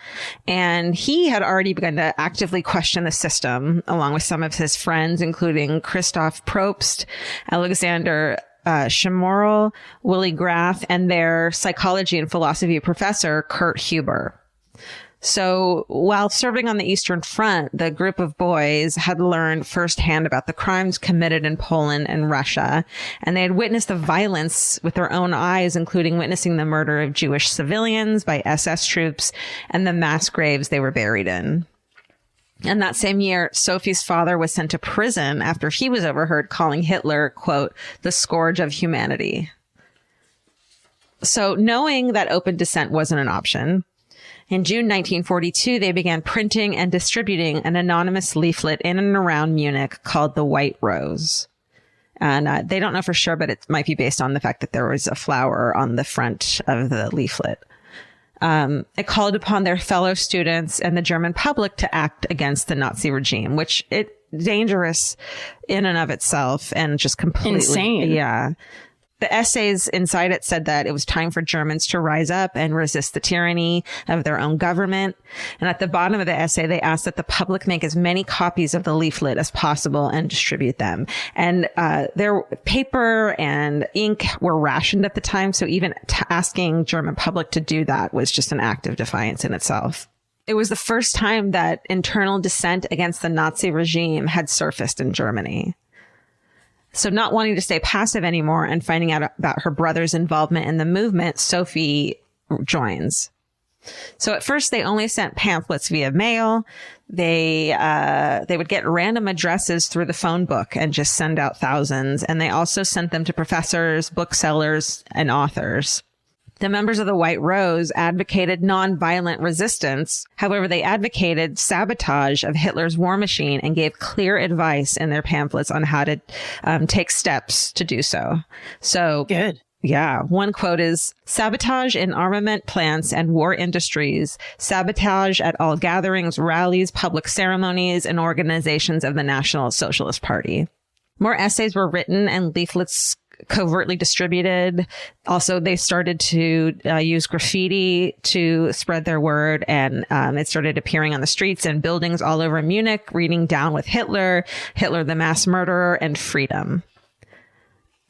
Speaker 1: and he had already begun to actively question the system, along with some of his friends, including Christoph Probst, Alexander Schmorl, Willy Graf, and their psychology and philosophy professor, Kurt Huber. So while serving on the Eastern Front, the group of boys had learned firsthand about the crimes committed in Poland and Russia, and they had witnessed the violence with their own eyes, including witnessing the murder of Jewish civilians by SS troops and the mass graves they were buried in. And that same year, Sophie's father was sent to prison after he was overheard calling Hitler, quote, the scourge of humanity. So knowing that open dissent wasn't an option, in June 1942, they began printing and distributing an anonymous leaflet in and around Munich called The White Rose. And they don't know for sure, but it might be based on the fact that there was a flower on the front of the leaflet. It called upon their fellow students and the German public to act against the Nazi regime, which it dangerous in and of itself and just completely
Speaker 3: insane.
Speaker 1: Yeah. The essays inside it said that it was time for Germans to rise up and resist the tyranny of their own government. And at the bottom of the essay, they asked that the public make as many copies of the leaflet as possible and distribute them. And their paper and ink were rationed at the time. So even asking German public to do that was just an act of defiance in itself. It was the first time that internal dissent against the Nazi regime had surfaced in Germany. So not wanting to stay passive anymore and finding out about her brother's involvement in the movement, Sophie joins. So at first they only sent pamphlets via mail. They would get random addresses through the phone book and just send out thousands. And they also sent them to professors, booksellers, and authors. The members of the White Rose advocated nonviolent resistance. However, they advocated sabotage of Hitler's war machine and gave clear advice in their pamphlets on how to take steps to do so. So
Speaker 3: good.
Speaker 1: Yeah. One quote is, sabotage in armament plants and war industries, sabotage at all gatherings, rallies, public ceremonies, and organizations of the National Socialist Party. More essays were written and leaflets covertly distributed. Also, they started to use graffiti to spread their word, and it started appearing on the streets and buildings all over Munich, reading Down with Hitler, Hitler the Mass Murderer, and Freedom.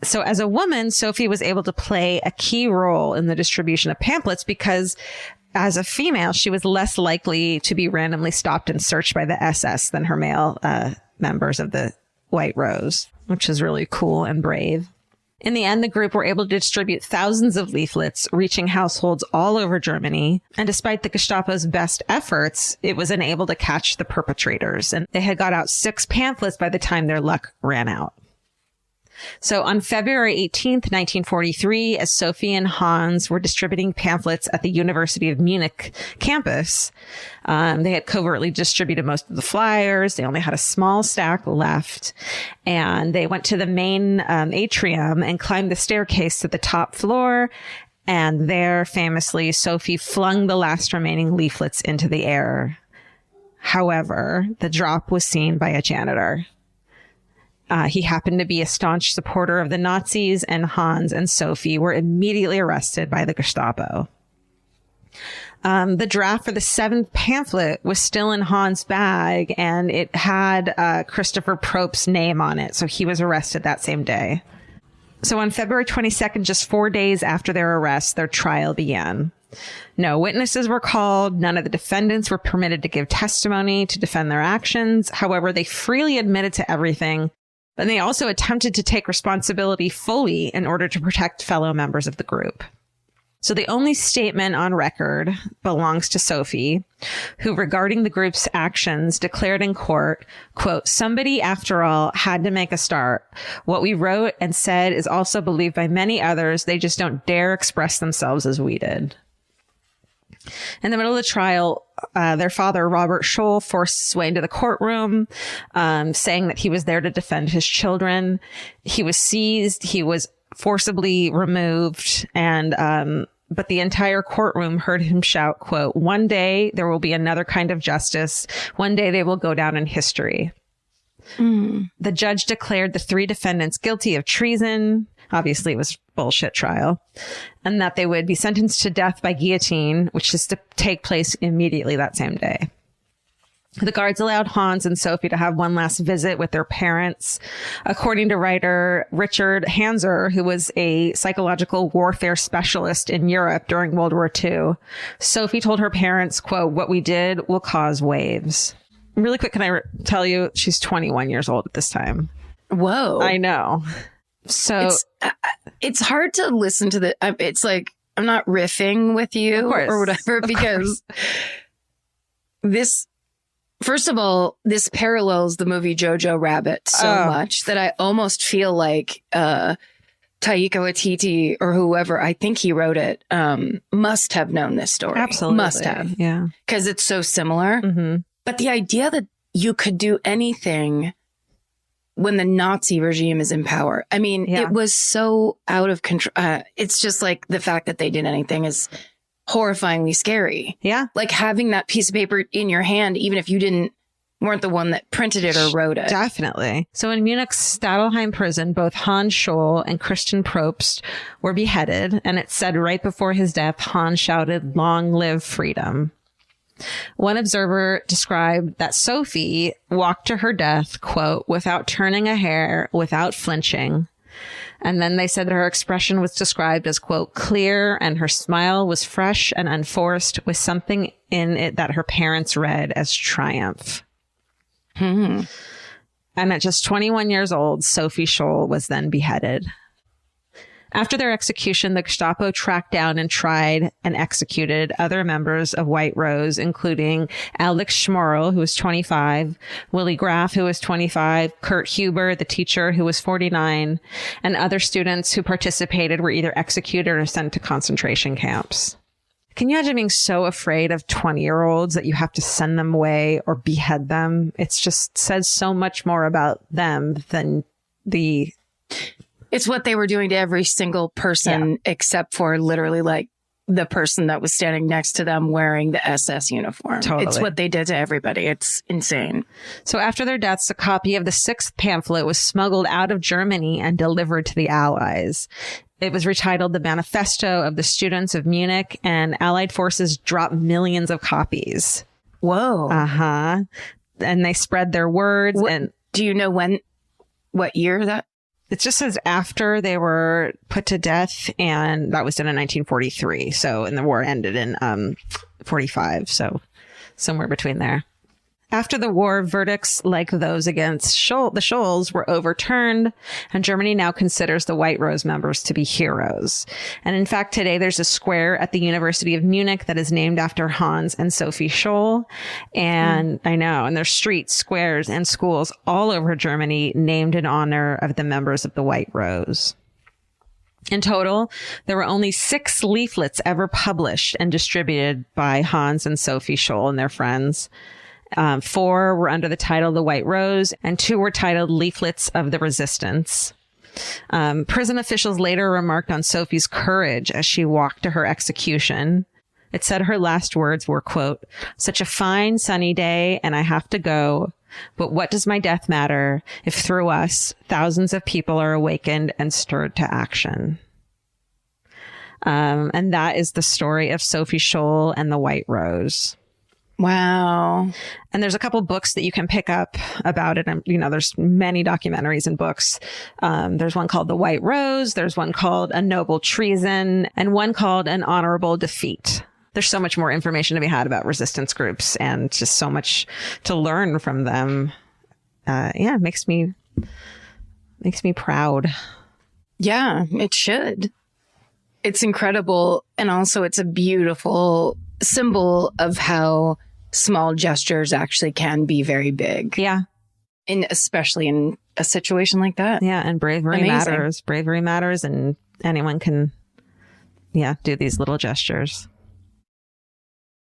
Speaker 1: So as a woman, Sophie was able to play a key role in the distribution of pamphlets because as a female, she was less likely to be randomly stopped and searched by the SS than her male members of the White Rose, which is really cool and brave. In the end, the group were able to distribute thousands of leaflets, reaching households all over Germany. And despite the Gestapo's best efforts, it was unable to catch the perpetrators. And they had got out 6 pamphlets by the time their luck ran out. So on February 18th, 1943, as Sophie and Hans were distributing pamphlets at the University of Munich campus, they had covertly distributed most of the flyers. They only had a small stack left. And they went to the main atrium and climbed the staircase to the top floor. And there, famously, Sophie flung the last remaining leaflets into the air. However, the drop was seen by a janitor. He happened to be a staunch supporter of the Nazis, and Hans and Sophie were immediately arrested by the Gestapo. The draft for the 7th pamphlet was still in Hans' bag, and it had Christopher Probst's name on it, so he was arrested that same day. So on February 22nd, just 4 days after their arrest, their trial began. No witnesses were called. None of the defendants were permitted to give testimony to defend their actions. However, they freely admitted to everything. And they also attempted to take responsibility fully in order to protect fellow members of the group. So the only statement on record belongs to Sophie, who, regarding the group's actions, declared in court, quote, "Somebody, after all, had to make a start. What we wrote and said is also believed by many others. They just don't dare express themselves as we did." In the middle of the trial, their father, Robert Scholl, forced his way into the courtroom, saying that he was there to defend his children. He was seized. He was forcibly removed, and but the entire courtroom heard him shout, quote, "One day there will be another kind of justice. One day they will go down in history." The judge declared the 3 defendants guilty of treason. Obviously, it was a bullshit trial, and that they would be sentenced to death by guillotine, which is to take place immediately that same day. The guards allowed Hans and Sophie to have one last visit with their parents. According to writer Richard Hanser, who was a psychological warfare specialist in Europe during World War II, Sophie told her parents, quote, "What we did will cause waves." Really quick, can I tell you, she's 21 years old at this time.
Speaker 3: Whoa.
Speaker 1: I know. So
Speaker 3: it's hard to listen to the, it's like, I'm not riffing with you or whatever, because this, first of all, this parallels the movie Jojo Rabbit so much that I almost feel like Taika Waititi or whoever, I think he wrote it, must have known this story.
Speaker 1: Absolutely.
Speaker 3: Must have.
Speaker 1: Yeah.
Speaker 3: Because it's so similar.
Speaker 1: Mm-hmm.
Speaker 3: But the idea that you could do anything when the Nazi regime is in power, I mean, it was so out of control. It's just like the fact that they did anything is horrifyingly scary.
Speaker 1: Yeah.
Speaker 3: Like having that piece of paper in your hand, even if you weren't the one that printed it or wrote it.
Speaker 1: Definitely. So in Munich's Stadelheim prison, both Hans Scholl and Christian Probst were beheaded. And it said right before his death, Hans shouted, "Long live freedom." One observer described that Sophie walked to her death, quote, "without turning a hair, without flinching." And then they said that her expression was described as, quote, "clear," and her smile was fresh and unforced, with something in it that her parents read as triumph. And at just 21 years old, Sophie Scholl was then beheaded. After their execution, the Gestapo tracked down and tried and executed other members of White Rose, including Alex Schmorl, who was 25, Willie Graff, who was 25, Kurt Huber, the teacher, who was 49, and other students who participated were either executed or sent to concentration camps. Can you imagine being so afraid of 20-year-olds that you have to send them away or behead them? It's just says so much more about them than the...
Speaker 3: It's what they were doing to every single person except for literally like the person that was standing next to them wearing the SS uniform.
Speaker 1: Totally.
Speaker 3: It's what they did to everybody. It's insane.
Speaker 1: So after their deaths, a copy of the 6th pamphlet was smuggled out of Germany and delivered to the Allies. It was retitled The Manifesto of the Students of Munich, and Allied forces dropped millions of copies.
Speaker 3: Whoa.
Speaker 1: Uh-huh. And they spread their words. And
Speaker 3: do you know what year that?
Speaker 1: It just says after they were put to death, and that was done in 1943. So, and the war ended in 45. So somewhere between there. After the war, verdicts like those against the Scholls were overturned, and Germany now considers the White Rose members to be heroes. And in fact, today there's a square at the University of Munich that is named after Hans and Sophie Scholl. And I know, and there's streets, squares, and schools all over Germany named in honor of the members of the White Rose. In total, there were only 6 leaflets ever published and distributed by Hans and Sophie Scholl and their friends. 4 were under the title The White Rose, and 2 were titled Leaflets of the Resistance. Prison officials later remarked on Sophie's courage as she walked to her execution. It said her last words were, quote, "Such a fine sunny day, and I have to go. But what does my death matter if through us thousands of people are awakened and stirred to action?" And that is the story of Sophie Scholl and the White Rose.
Speaker 3: Wow.
Speaker 1: And there's a couple books that you can pick up about it. And, there's many documentaries and books. There's one called The White Rose. There's one called A Noble Treason, and one called An Honorable Defeat. There's so much more information to be had about resistance groups and just so much to learn from them. It makes me Makes me proud.
Speaker 3: Yeah, it should. It's incredible. And also it's a beautiful symbol of how small gestures actually can be very big.
Speaker 1: Yeah.
Speaker 3: Especially in a situation like that.
Speaker 1: Yeah. And bravery
Speaker 3: Amazing.
Speaker 1: matters. Bravery matters. And anyone can, do these little gestures.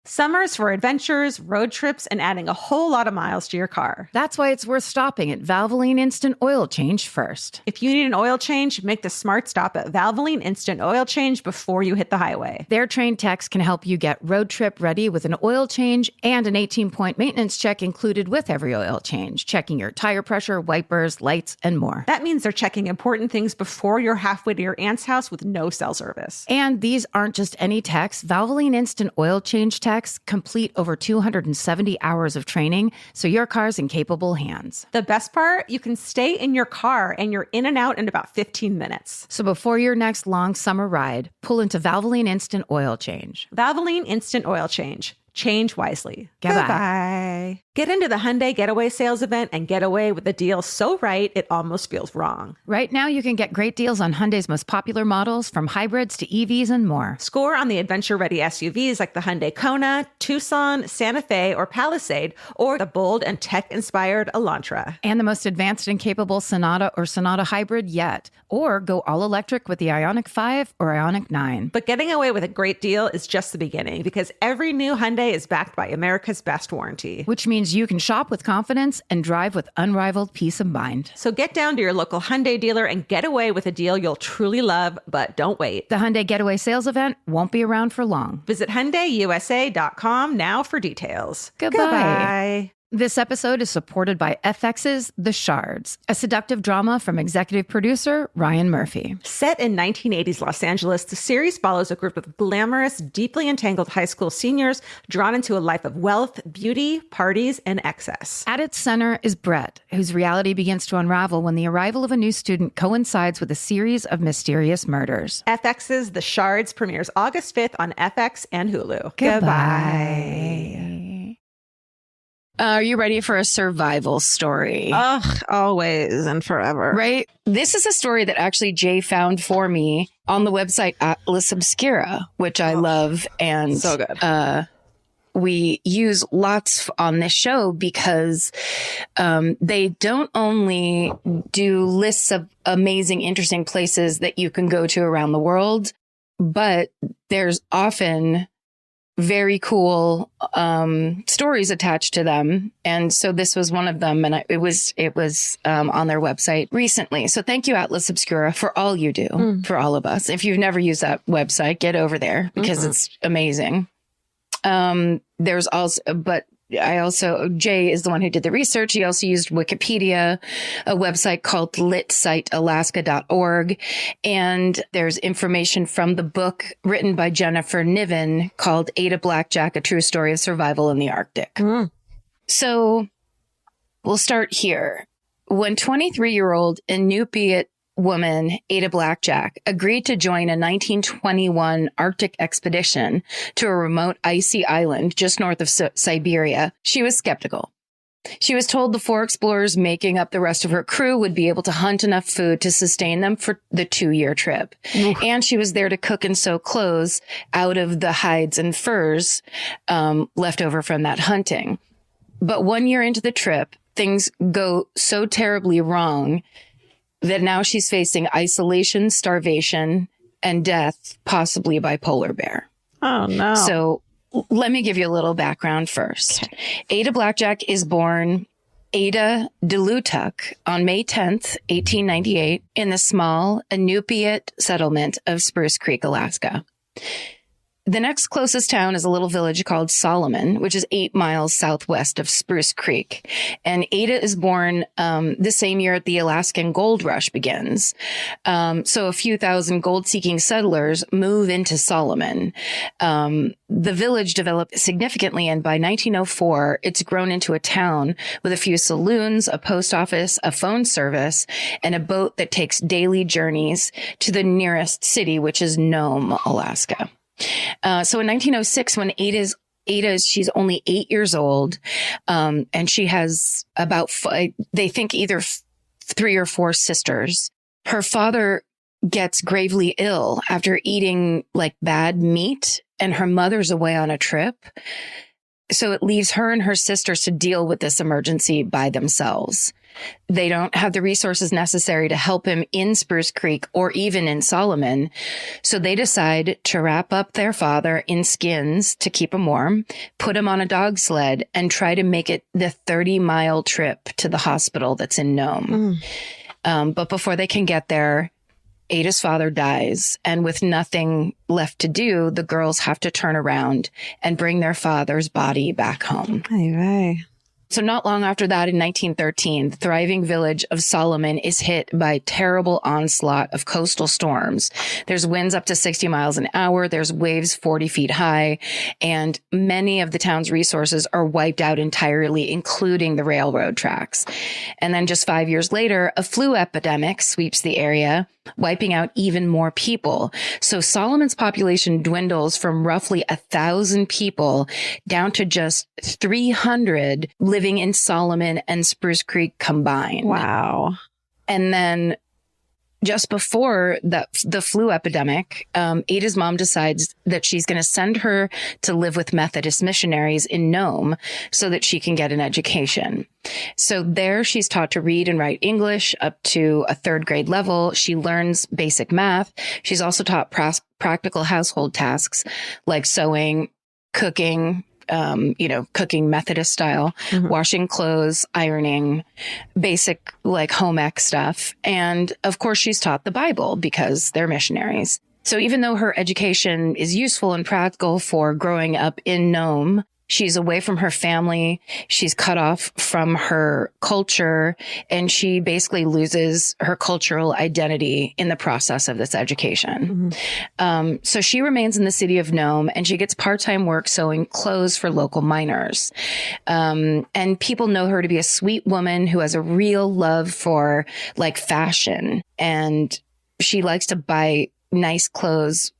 Speaker 2: Summer's for adventures, road trips, and adding a whole lot of miles to your car.
Speaker 5: That's why it's worth stopping at Valvoline Instant Oil Change first.
Speaker 2: If you need an oil change, make the smart stop at Valvoline Instant Oil Change before you hit the highway.
Speaker 5: Their trained techs can help you get road trip ready with an oil change and an 18-point maintenance check included with every oil change, checking your tire pressure, wipers, lights, and more.
Speaker 2: That means they're checking important things before you're halfway to your aunt's house with no cell service.
Speaker 5: And these aren't just any techs. Valvoline Instant Oil Change techs complete over 270 hours of training, so your car's in capable hands.
Speaker 2: The best part, you can stay in your car and you're in and out in about 15 minutes.
Speaker 5: So before your next long summer ride, pull into Valvoline Instant Oil Change.
Speaker 2: Valvoline Instant Oil Change. Change wisely.
Speaker 5: Goodbye.
Speaker 2: Goodbye. Get into the Hyundai Getaway Sales Event and get away with a deal so right, it almost feels wrong.
Speaker 5: Right now, you can get great deals on Hyundai's most popular models, from hybrids to EVs and more.
Speaker 2: Score on the adventure-ready SUVs like the Hyundai Kona, Tucson, Santa Fe, or Palisade, or the bold and tech-inspired Elantra.
Speaker 5: And the most advanced and capable Sonata or Sonata Hybrid yet. Or go all-electric with the Ioniq 5 or Ioniq 9.
Speaker 2: But getting away with a great deal is just the beginning, because every new Hyundai is backed by America's best warranty.
Speaker 5: Which means you can shop with confidence and drive with unrivaled peace of mind.
Speaker 2: So get down to your local Hyundai dealer and get away with a deal you'll truly love, but don't wait.
Speaker 5: The Hyundai Getaway Sales Event won't be around for long.
Speaker 2: Visit HyundaiUSA.com now for details.
Speaker 5: Goodbye. This episode is supported by FX's The Shards, a seductive drama from executive producer Ryan Murphy.
Speaker 2: Set in 1980s Los Angeles, the series follows a group of glamorous, deeply entangled high school seniors drawn into a life of wealth, beauty, parties, and excess.
Speaker 5: At its center is Brett, whose reality begins to unravel when the arrival of a new student coincides with a series of mysterious murders.
Speaker 2: FX's The Shards premieres August 5th on FX and Hulu.
Speaker 5: Goodbye.
Speaker 3: Are you ready for a survival story?
Speaker 1: Ugh, always and forever.
Speaker 3: Right? This is a story that actually Jay found for me on the website Atlas Obscura, which I love. And
Speaker 1: so good.
Speaker 3: We use lots on this show because they don't only do lists of amazing, interesting places that you can go to around the world, but there's often very cool stories attached to them. And so this was one of them. And it was on their website recently. So thank you, Atlas Obscura, for all you do for all of us. If you've never used that website, get over there because it's amazing. There's also, but Jay is the one who did the research. He also used Wikipedia, a website called litsitealaska.org. And there's information from the book written by Jennifer Niven called Ada Blackjack, A True Story of Survival in the Arctic. So we'll start here. When 23-year-old Inupiat woman Ada Blackjack agreed to join a 1921 Arctic expedition to a remote icy island just north of Siberia, she was skeptical. She was told the 4 explorers making up the rest of her crew would be able to hunt enough food to sustain them for the 2-year trip. And she was there to cook and sew clothes out of the hides and furs left over from that hunting. But 1 year into the trip, things go so terribly wrong that now she's facing isolation, starvation, and death, possibly by polar bear.
Speaker 1: Oh, no.
Speaker 3: So let me give you a little background first. Okay. Ada Blackjack is born Ada Delutuk on May 10th, 1898, in the small Inupiat settlement of Spruce Creek, Alaska. The next closest town is a little village called Solomon, which is 8 miles southwest of Spruce Creek. And Ada is born the same year the Alaskan gold rush begins. So a few thousand gold-seeking settlers move into Solomon. The village developed significantly, and by 1904, it's grown into a town with a few saloons, a post office, a phone service, and a boat that takes daily journeys to the nearest city, which is Nome, Alaska. So in 1906, when she's only 8 years old, and she has about, they think either 3 or 4 sisters. Her father gets gravely ill after eating like bad meat, and her mother's away on a trip. So it leaves her and her sisters to deal with this emergency by themselves. They don't have the resources necessary to help him in Spruce Creek or even in Solomon. So they decide to wrap up their father in skins to keep him warm, put him on a dog sled, and try to make it the 30-mile trip to the hospital that's in Nome. But before they can get there, Ada's father dies, and with nothing left to do, the girls have to turn around and bring their father's body back home.
Speaker 1: Ay.
Speaker 3: So not long after that, in 1913, the thriving village of Solomon is hit by a terrible onslaught of coastal storms. There's winds up to 60 miles an hour. There's waves 40 feet high, and many of the town's resources are wiped out entirely, including the railroad tracks. And then just 5 years later, a flu epidemic sweeps the area, wiping out even more people. So Solomon's population dwindles from roughly 1,000 people down to just 300 living in Solomon and Spruce Creek combined.
Speaker 1: Wow.
Speaker 3: And then just before the flu epidemic, Ada's mom decides that she's going to send her to live with Methodist missionaries in Nome so that she can get an education. So there she's taught to read and write English up to a 3rd grade level. She learns basic math. She's also taught practical household tasks like sewing, cooking, cooking Methodist style, washing clothes, ironing, basic like home ec stuff. And of course, she's taught the Bible because they're missionaries. So even though her education is useful and practical for growing up in Nome, she's away from her family. She's cut off from her culture, and she basically loses her cultural identity in the process of this education. So she remains in the city of Nome, and she gets part-time work sewing clothes for local miners. And people know her to be a sweet woman who has a real love for like fashion, and she likes to buy nice clothes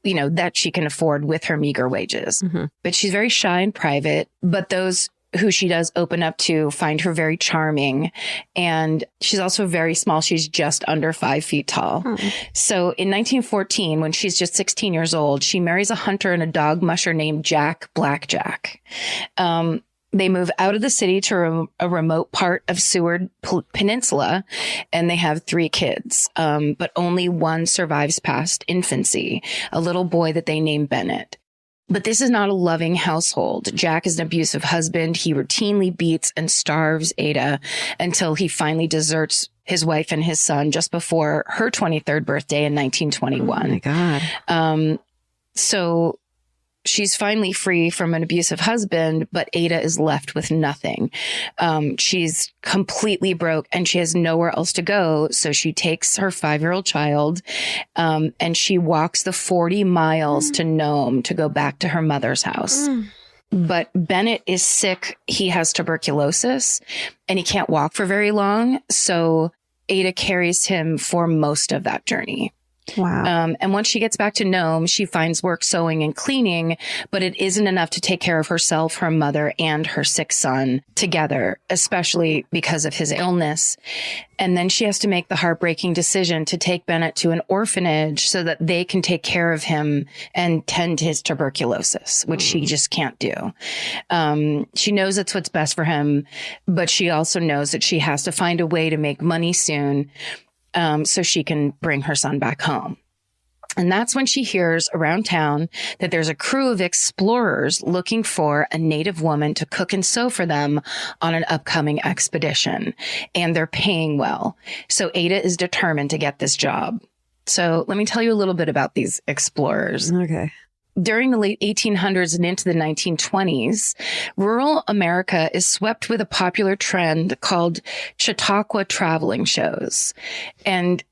Speaker 3: that she can afford with her meager wages. But she's very shy and private, but those who she does open up to find her very charming. And she's also very small. She's just under 5 feet tall. So in 1914, when she's just 16 years old, she marries a hunter and a dog musher named Ada Blackjack. They move out of the city to a remote part of Seward Peninsula, and they have 3 kids. But only one survives past infancy, a little boy that they name Bennett. But this is not a loving household. Jack is an abusive husband. He routinely beats and starves Ada until he finally deserts his wife and his son just before her 23rd birthday in 1921.
Speaker 1: Oh my God.
Speaker 3: So she's finally free from an abusive husband, but Ada is left with nothing. She's completely broke and she has nowhere else to go. So she takes her 5-year-old child, and she walks the 40 miles to Nome to go back to her mother's house. But Bennett is sick. He has tuberculosis and he can't walk for very long. So Ada carries him for most of that journey.
Speaker 1: Wow.
Speaker 3: And once she gets back to Nome, she finds work sewing and cleaning, but it isn't enough to take care of herself, her mother, and her sick son together, especially because of his illness. And then she has to make the heartbreaking decision to take Bennett to an orphanage so that they can take care of him and tend to his tuberculosis, which she just can't do. She knows it's what's best for him, but she also knows that she has to find a way to make money soon, so she can bring her son back home. And that's when she hears around town that there's a crew of explorers looking for a native woman to cook and sew for them on an upcoming expedition. And they're paying well. So Ada is determined to get this job. So let me tell you a little bit about these explorers.
Speaker 1: Okay.
Speaker 3: During the late 1800s and into the 1920s, rural America is swept with a popular trend called Chautauqua traveling shows. And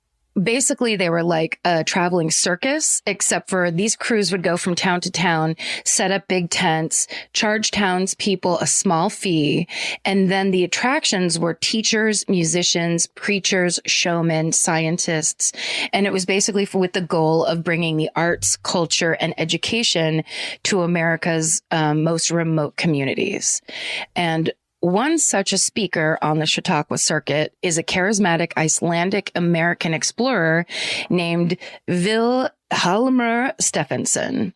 Speaker 3: basically, they were like a traveling circus, except for these crews would go from town to town, set up big tents, charge townspeople a small fee. And then the attractions were teachers, musicians, preachers, showmen, scientists. And it was basically with the goal of bringing the arts, culture, and education to America's most remote communities. And one such a speaker on the Chautauqua circuit is a charismatic Icelandic American explorer named Vilhjálmur Stephenson.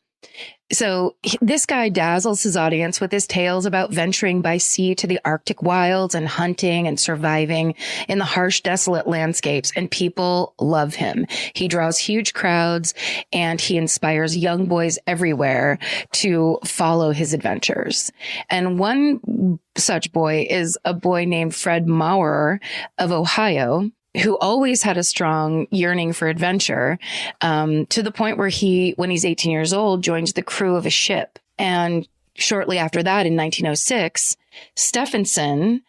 Speaker 3: So this guy dazzles his audience with his tales about venturing by sea to the Arctic wilds and hunting and surviving in the harsh, desolate landscapes. And people love him. He draws huge crowds and he inspires young boys everywhere to follow his adventures. And one such boy is a boy named Fred Maurer of Ohio, who always had a strong yearning for adventure, to the point where when he's 18 years old, joins the crew of a ship. And shortly after that, in 1906, Stephenson,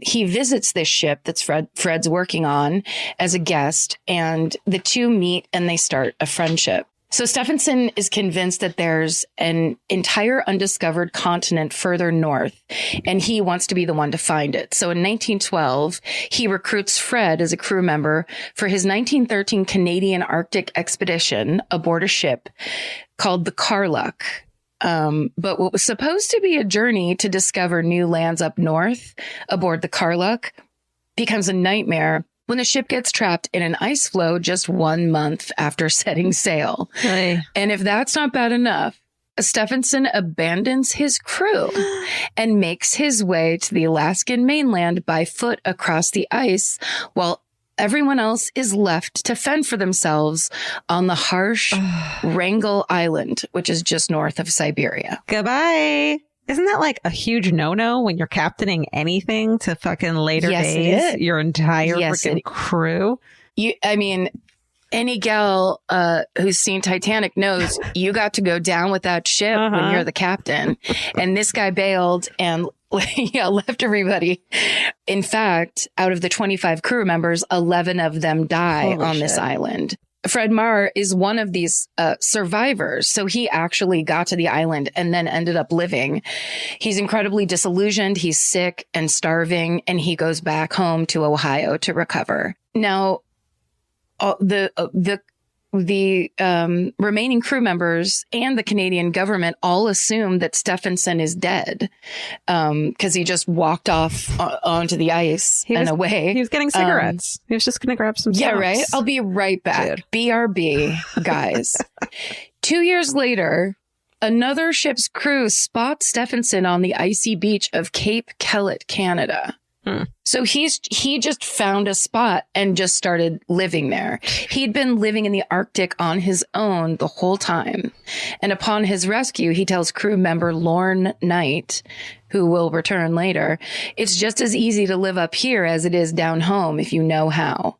Speaker 3: he visits this ship that's Fred's working on as a guest, and the two meet and they start a friendship. So Stephenson is convinced that there's an entire undiscovered continent further north, and he wants to be the one to find it. So in 1912, he recruits Fred as a crew member for his 1913 Canadian Arctic expedition aboard a ship called the Karluk. But what was supposed to be a journey to discover new lands up north aboard the Karluk becomes a nightmare when the ship gets trapped in an ice floe just 1 month after setting sail.
Speaker 1: Hey.
Speaker 3: And if that's not bad enough, Stephenson abandons his crew and makes his way to the Alaskan mainland by foot across the ice, while everyone else is left to fend for themselves on the harsh Wrangel Island, which is just north of Siberia.
Speaker 1: Goodbye. Isn't that like a huge no-no when you're captaining anything to fucking later days? Your entire freaking crew?
Speaker 3: Any gal who's seen Titanic knows you got to go down with that ship when you're the captain. And this guy bailed and left everybody. In fact, out of the 25 crew members, 11 of them die on this island. Fred Maurer is one of these survivors. So he actually got to the island and then ended up living. He's incredibly disillusioned. He's sick and starving, and he goes back home to Ohio to recover. Now, the remaining crew members and the Canadian government all assume that Stephenson is dead, because he just walked off onto the ice and away.
Speaker 1: He was getting cigarettes. He was just going to grab some smokes.
Speaker 3: Yeah, right. I'll be right back. Dude. BRB, guys. 2 years later, another ship's crew spots Stephenson on the icy beach of Cape Kellett, Canada. So he just found a spot and just started living there. He'd been living in the Arctic on his own the whole time. And upon his rescue, he tells crew member Lorne Knight, who will return later, it's just as easy to live up here as it is down home if you know how.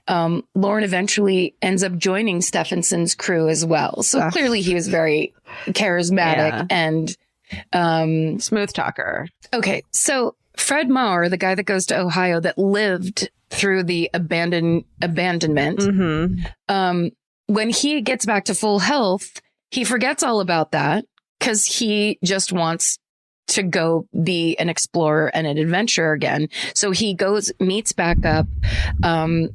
Speaker 3: Lorne eventually ends up joining Stephenson's crew as well. So clearly he was very charismatic and
Speaker 1: smooth talker.
Speaker 3: Okay, so Fred Maurer, the guy that goes to Ohio that lived through the abandonment, when he gets back to full health, he forgets all about that because he just wants to go be an explorer and an adventurer again. So he meets back up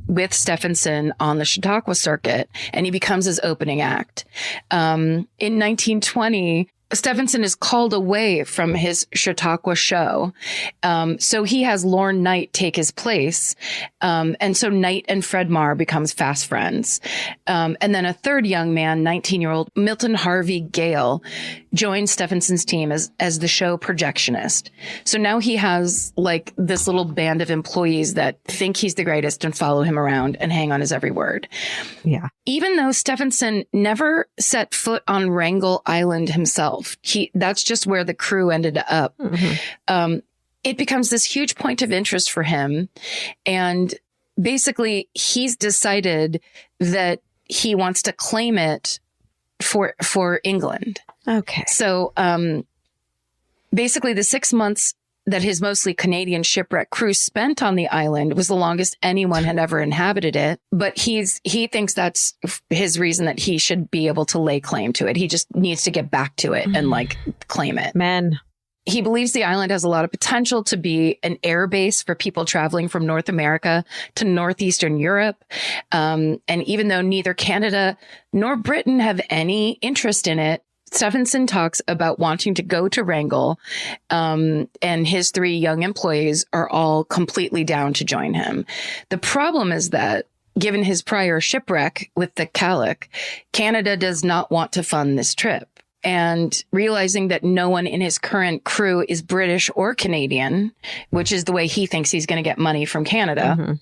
Speaker 3: with Stephenson on the Chautauqua circuit, and he becomes his opening act. In 1920, Stephenson is called away from his Chautauqua show. So he has Lorne Knight take his place. And so Knight and Fred Maurer becomes fast friends. And then a third young man, 19-year-old Milton Harvey Gale, joins Stephenson's team as the show projectionist. So now he has like this little band of employees that think he's the greatest and follow him around and hang on his every word.
Speaker 1: Yeah.
Speaker 3: Even though Stephenson never set foot on Wrangel Island himself, that's just where the crew ended up. It becomes this huge point of interest for him. And basically, he's decided that he wants to claim it for England.
Speaker 1: Okay.
Speaker 3: So basically, the 6 months that his mostly Canadian shipwreck crew spent on the island was the longest anyone had ever inhabited it. But he thinks that's his reason that he should be able to lay claim to it. He just needs to get back to it and like claim it.
Speaker 1: Men.
Speaker 3: He believes the island has a lot of potential to be an air base for people traveling from North America to northeastern Europe. And even though neither Canada nor Britain have any interest in it, Stephenson talks about wanting to go to Wrangell, and his 3 young employees are all completely down to join him. The problem is that, given his prior shipwreck with the Calic, Canada does not want to fund this trip. And realizing that no one in his current crew is British or Canadian, which is the way he thinks he's going to get money from Canada,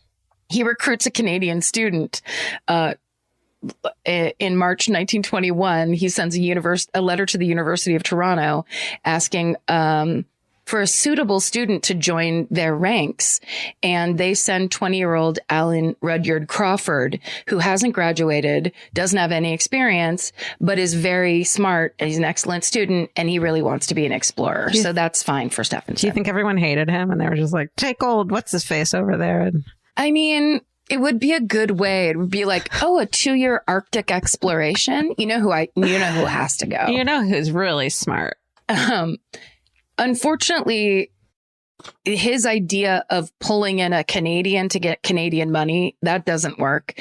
Speaker 3: he recruits a Canadian student. In March 1921, he sends a letter to the University of Toronto asking for a suitable student to join their ranks. And they send 20-year-old Alan Rudyard Crawford, who hasn't graduated, doesn't have any experience, but is very smart. And he's an excellent student, and he really wants to be an explorer. So that's fine for Stephenson.
Speaker 1: Do you think everyone hated him and they were just like, take old, what's his face over there? And
Speaker 3: I mean, it would be a good way. It would be like, oh, a 2-year Arctic exploration. You know who has to go.
Speaker 1: You know who's really smart.
Speaker 3: Unfortunately, his idea of pulling in a Canadian to get Canadian money, that doesn't work.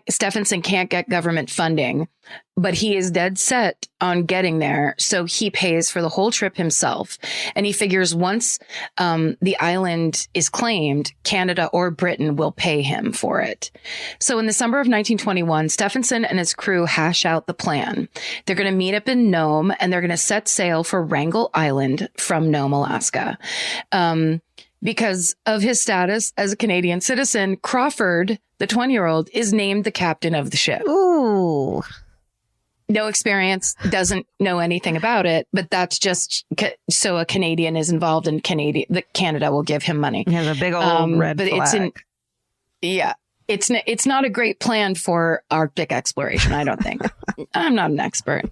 Speaker 3: Stephenson can't get government funding, but he is dead set on getting there. So he pays for the whole trip himself. And he figures once the island is claimed, Canada or Britain will pay him for it. So in the summer of 1921, Stephenson and his crew hash out the plan. They're going to meet up in Nome, and they're going to set sail for Wrangell Island from Nome, Alaska. Because of his status as a Canadian citizen, Crawford, the 20-year-old, is named the captain of the ship.
Speaker 1: Ooh.
Speaker 3: No experience, doesn't know anything about it, but that's just so a Canadian is involved in Canada will give him money.
Speaker 1: He has a big old red flag.
Speaker 3: It's not a great plan for Arctic exploration, I don't think. I'm not an expert,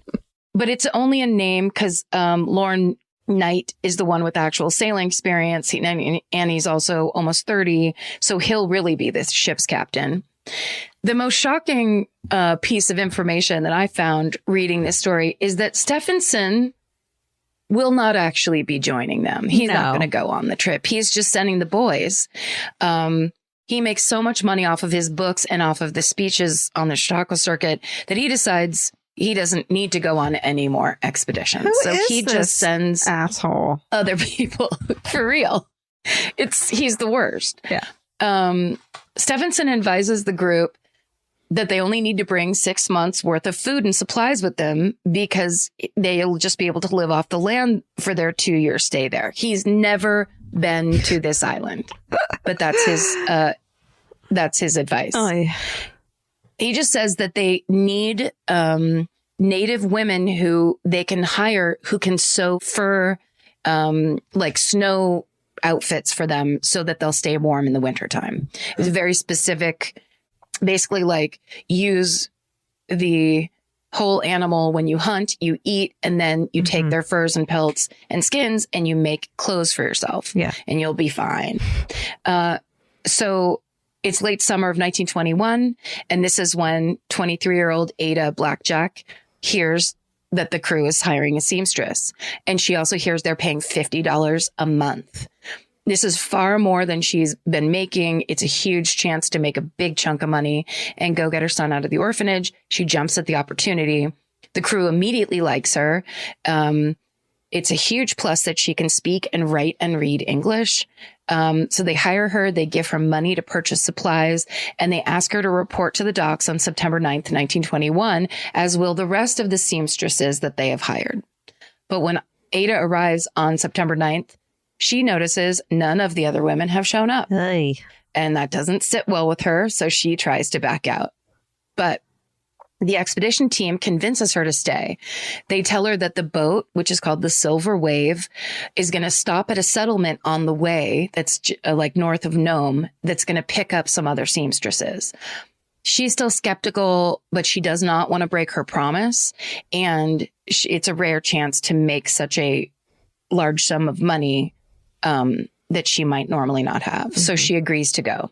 Speaker 3: but it's only a name because Lorne Knight is the one with actual sailing experience, and he's also almost 30, so he'll really be this ship's captain. The most shocking piece of information that I found reading this story is that Stephenson will not actually be joining them. He's not going to go on the trip. He's just sending the boys. He makes so much money off of his books and off of the speeches on the Chautauqua circuit that he decides he doesn't need to go on any more expeditions. So he just sends
Speaker 1: asshole
Speaker 3: other people for real. He's the worst.
Speaker 1: Yeah.
Speaker 3: Stephenson advises the group that they only need to bring 6 months worth of food and supplies with them because they'll just be able to live off the land for their 2-year stay there. He's never been to this island, but that's his advice.
Speaker 1: Oh, yeah.
Speaker 3: He just says that they need native women who they can hire who can sew fur, like snow outfits for them so that they'll stay warm in the wintertime. It's very specific, basically like use the whole animal when you hunt, you eat, and then you take their furs and pelts and skins and you make clothes for yourself.
Speaker 1: Yeah.
Speaker 3: And you'll be fine. So it's late summer of 1921, and this is when 23-year-old Ada Blackjack hears that the crew is hiring a seamstress. And she also hears they're paying $50 a month. This is far more than she's been making. It's a huge chance to make a big chunk of money and go get her son out of the orphanage. She jumps at the opportunity. The crew immediately likes her. It's a huge plus that she can speak and write and read English. So they hire her, they give her money to purchase supplies, and they ask her to report to the docks on September 9th, 1921, as will the rest of the seamstresses that they have hired. But when Ada arrives on September 9th, she notices none of the other women have shown up.
Speaker 1: Hey.
Speaker 3: And that doesn't sit well with her, so she tries to back out. But the expedition team convinces her to stay. They tell her that the boat, which is called the Silver Wave, is going to stop at a settlement on the way that's like north of Nome that's going to pick up some other seamstresses. She's still skeptical, but she does not want to break her promise. And it's a rare chance to make such a large sum of money that she might normally not have. So she agrees to go.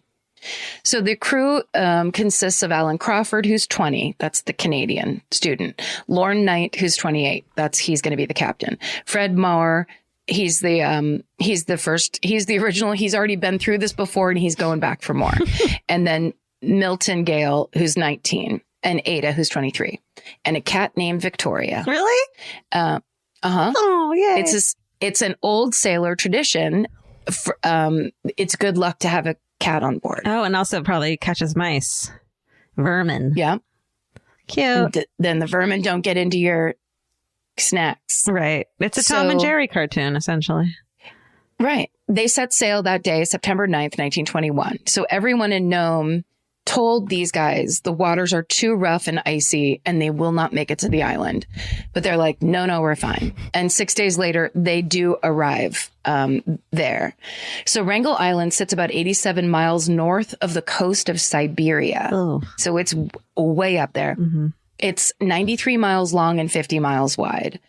Speaker 3: So the crew consists of Alan Crawford, who's 20. That's the Canadian student. Lorne Knight, who's 28. He's going to be the captain. Fred Maurer, he's the original. He's already been through this before and he's going back for more. And then Milton Gale, who's 19. and Ada, who's 23, and a cat named Victoria.
Speaker 1: Really? Oh, yeah.
Speaker 3: It's an old sailor tradition. It's good luck to have a cat on board.
Speaker 1: Oh, and also probably catches mice. Vermin.
Speaker 3: Yeah.
Speaker 1: Cute.
Speaker 3: Then the vermin don't get into your snacks.
Speaker 1: Right. It's a Tom and Jerry cartoon, essentially.
Speaker 3: Right. They set sail that day, September 9th, 1921. So everyone in Nome told these guys the waters are too rough and icy and they will not make it to the island. But they're like, no, we're fine. And 6 days later, they do arrive there. So Wrangel Island sits about 87 miles north of the coast of Siberia.
Speaker 1: Oh.
Speaker 3: So it's way up there.
Speaker 1: Mm-hmm.
Speaker 3: It's 93 miles long and 50 miles wide.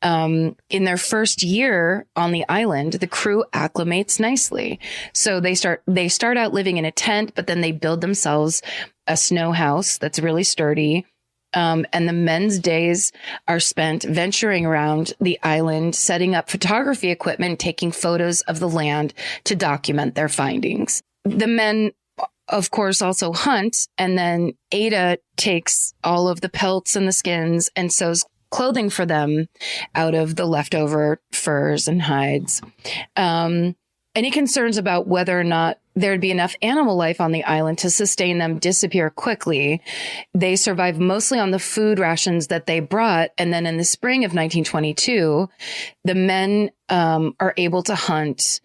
Speaker 3: In their first year on the island, the crew acclimates nicely. So they start out living in a tent, but then they build themselves a snow house that's really sturdy. And the men's days are spent venturing around the island, setting up photography equipment, taking photos of the land to document their findings. The men, of course, also hunt, and then Ada takes all of the pelts and the skins and sews clothing for them out of the leftover furs and hides. Any concerns about whether or not there'd be enough animal life on the island to sustain them disappear quickly. They survive mostly on the food rations that they brought. And then in the spring of 1922, the men are able to hunt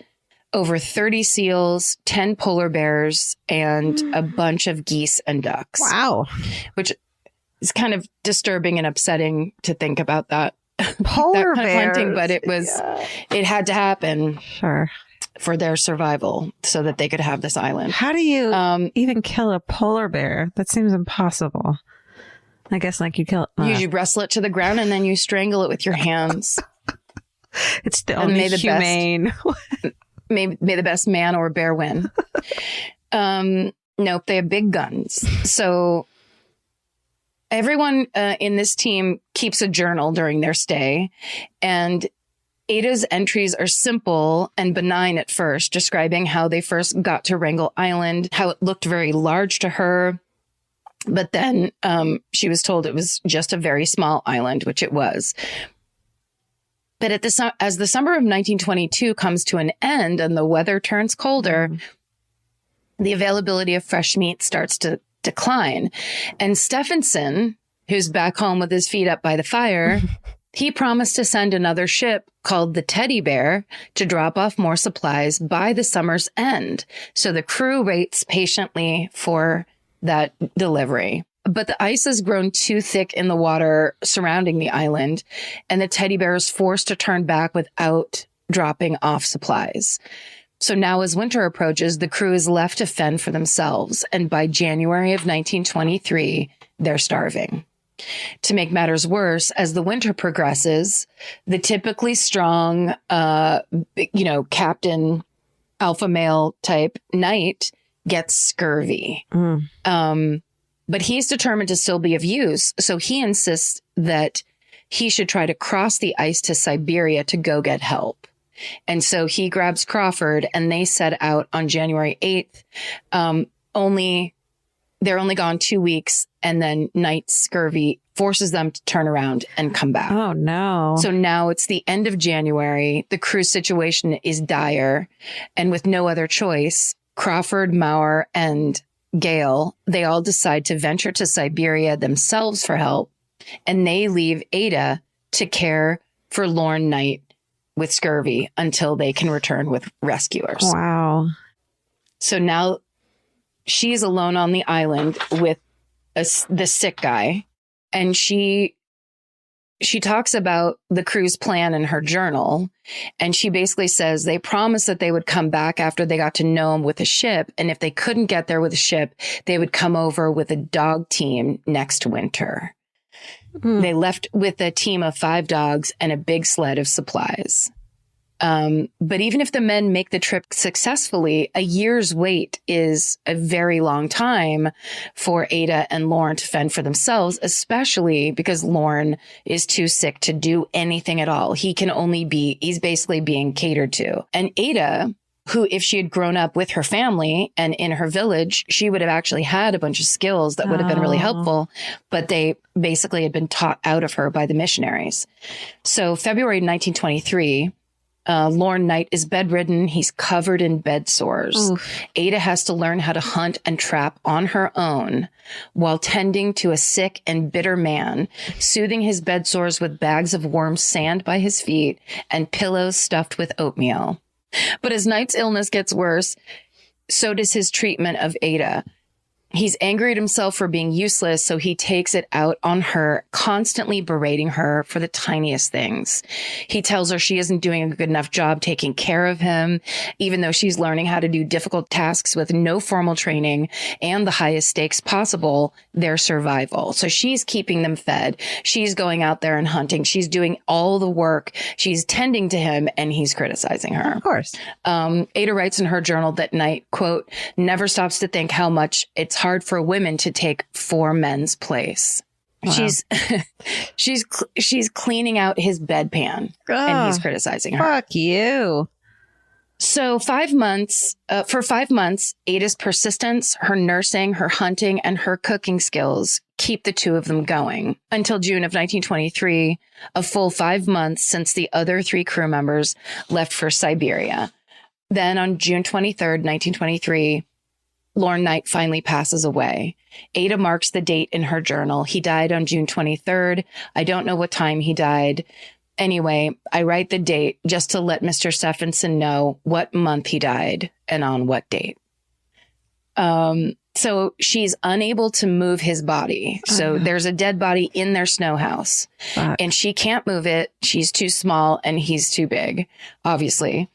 Speaker 3: over 30 seals, 10 polar bears, and a bunch of geese and ducks.
Speaker 1: Wow.
Speaker 3: Which is kind of disturbing and upsetting to think about that.
Speaker 1: Polar
Speaker 3: that kind of
Speaker 1: bears.
Speaker 3: hunting, but it had to happen.
Speaker 1: Sure.
Speaker 3: For their survival so that they could have this island.
Speaker 1: How do you even kill a polar bear? That seems impossible. I guess like you kill
Speaker 3: You wrestle it to the ground and then you strangle it with your hands.
Speaker 1: It's the only humane.
Speaker 3: May the best man or bear win. Nope, they have big guns. So everyone in this team keeps a journal during their stay, and Ada's entries are simple and benign at first, describing how they first got to Wrangel Island, how it looked very large to her. But then she was told it was just a very small island, which it was. But as the summer of 1922 comes to an end and the weather turns colder, the availability of fresh meat starts to decline. And Stephenson, who's back home with his feet up by the fire, he promised to send another ship called the Teddy Bear to drop off more supplies by the summer's end. So the crew waits patiently for that delivery. But the ice has grown too thick in the water surrounding the island, and the Teddy Bear is forced to turn back without dropping off supplies. So now as winter approaches, the crew is left to fend for themselves. And by January of 1923, they're starving. To make matters worse, as the winter progresses, the typically strong, captain alpha male type Knight gets scurvy. But he's determined to still be of use. So he insists that he should try to cross the ice to Siberia to go get help. And so he grabs Crawford and they set out on January 8th. They're only gone 2 weeks, and then Knight's scurvy forces them to turn around and come back.
Speaker 1: Oh, no.
Speaker 3: So now it's the end of January. The crew's situation is dire. And with no other choice, Crawford, Maurer, and Gale, they all decide to venture to Siberia themselves for help. And they leave Ada to care for Lorne Knight with scurvy until they can return with rescuers.
Speaker 1: Wow.
Speaker 3: So now she's alone on the island with the sick guy. And she talks about the crew's plan in her journal. And she basically says they promised that they would come back after they got to Nome with a ship. And if they couldn't get there with a ship, they would come over with a dog team next winter. They left with a team of 5 dogs and a big sled of supplies. But even if the men make the trip successfully, a year's wait is a very long time for Ada and Lorne to fend for themselves, especially because Lorne is too sick to do anything at all. He's basically being catered to. And Ada who, if she had grown up with her family and in her village, she would have actually had a bunch of skills that would have been really helpful, but they basically had been taught out of her by the missionaries. So February 1923, Lorne Knight is bedridden. He's covered in bed sores. Oof. Ada has to learn how to hunt and trap on her own while tending to a sick and bitter man, soothing his bed sores with bags of warm sand by his feet and pillows stuffed with oatmeal. But as Knight's illness gets worse, so does his treatment of Ada. He's angry at himself for being useless, so he takes it out on her, constantly berating her for the tiniest things. He tells her she isn't doing a good enough job taking care of him, even though she's learning how to do difficult tasks with no formal training and the highest stakes possible, their survival. So she's keeping them fed. She's going out there and hunting. She's doing all the work. She's tending to him, and he's criticizing her.
Speaker 1: Of course.
Speaker 3: Ada writes in her journal that Knight, quote, never stops to think how much it's hard for women to take 4 men's place. Wow. She's cleaning out his bedpan, and he's criticizing her.
Speaker 1: Fuck you.
Speaker 3: So for 5 months, Ada's persistence, her nursing, her hunting, and her cooking skills keep the two of them going until June of 1923, a full 5 months since the other 3 crew members left for Siberia. Then on June 23rd, 1923, Lorne Knight finally passes away. Ada marks the date in her journal. He died on June 23rd. I don't know what time he died. Anyway, I write the date just to let Mr. Stephenson know what month he died and on what date. So she's unable to move his body. So there's a dead body in their snow house. And she can't move it. She's too small and he's too big, obviously.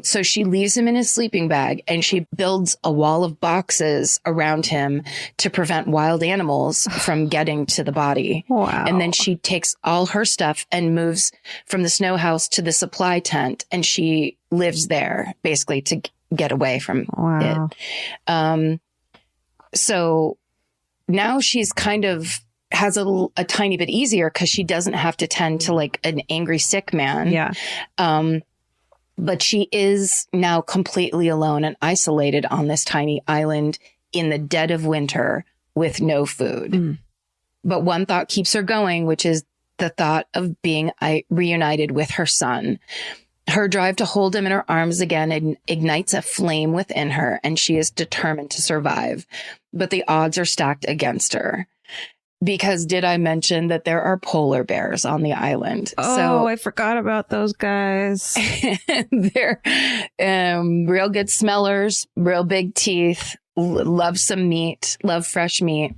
Speaker 3: So she leaves him in his sleeping bag and she builds a wall of boxes around him to prevent wild animals from getting to the body.
Speaker 1: Wow.
Speaker 3: And then she takes all her stuff and moves from the snow house to the supply tent. And she lives there basically to get away from it. So now she's kind of has a tiny bit easier because she doesn't have to tend to like an angry, sick man.
Speaker 1: Yeah.
Speaker 3: But she is now completely alone and isolated on this tiny island in the dead of winter with no food. But one thought keeps her going, which is the thought of being reunited with her son. Her drive to hold him in her arms again ignites a flame within her, and she is determined to survive. But the odds are stacked against her. Because did I mention that there are polar bears on the island?
Speaker 1: Oh, I forgot about those guys.
Speaker 3: They're real good smellers, real big teeth, love some meat, love fresh meat.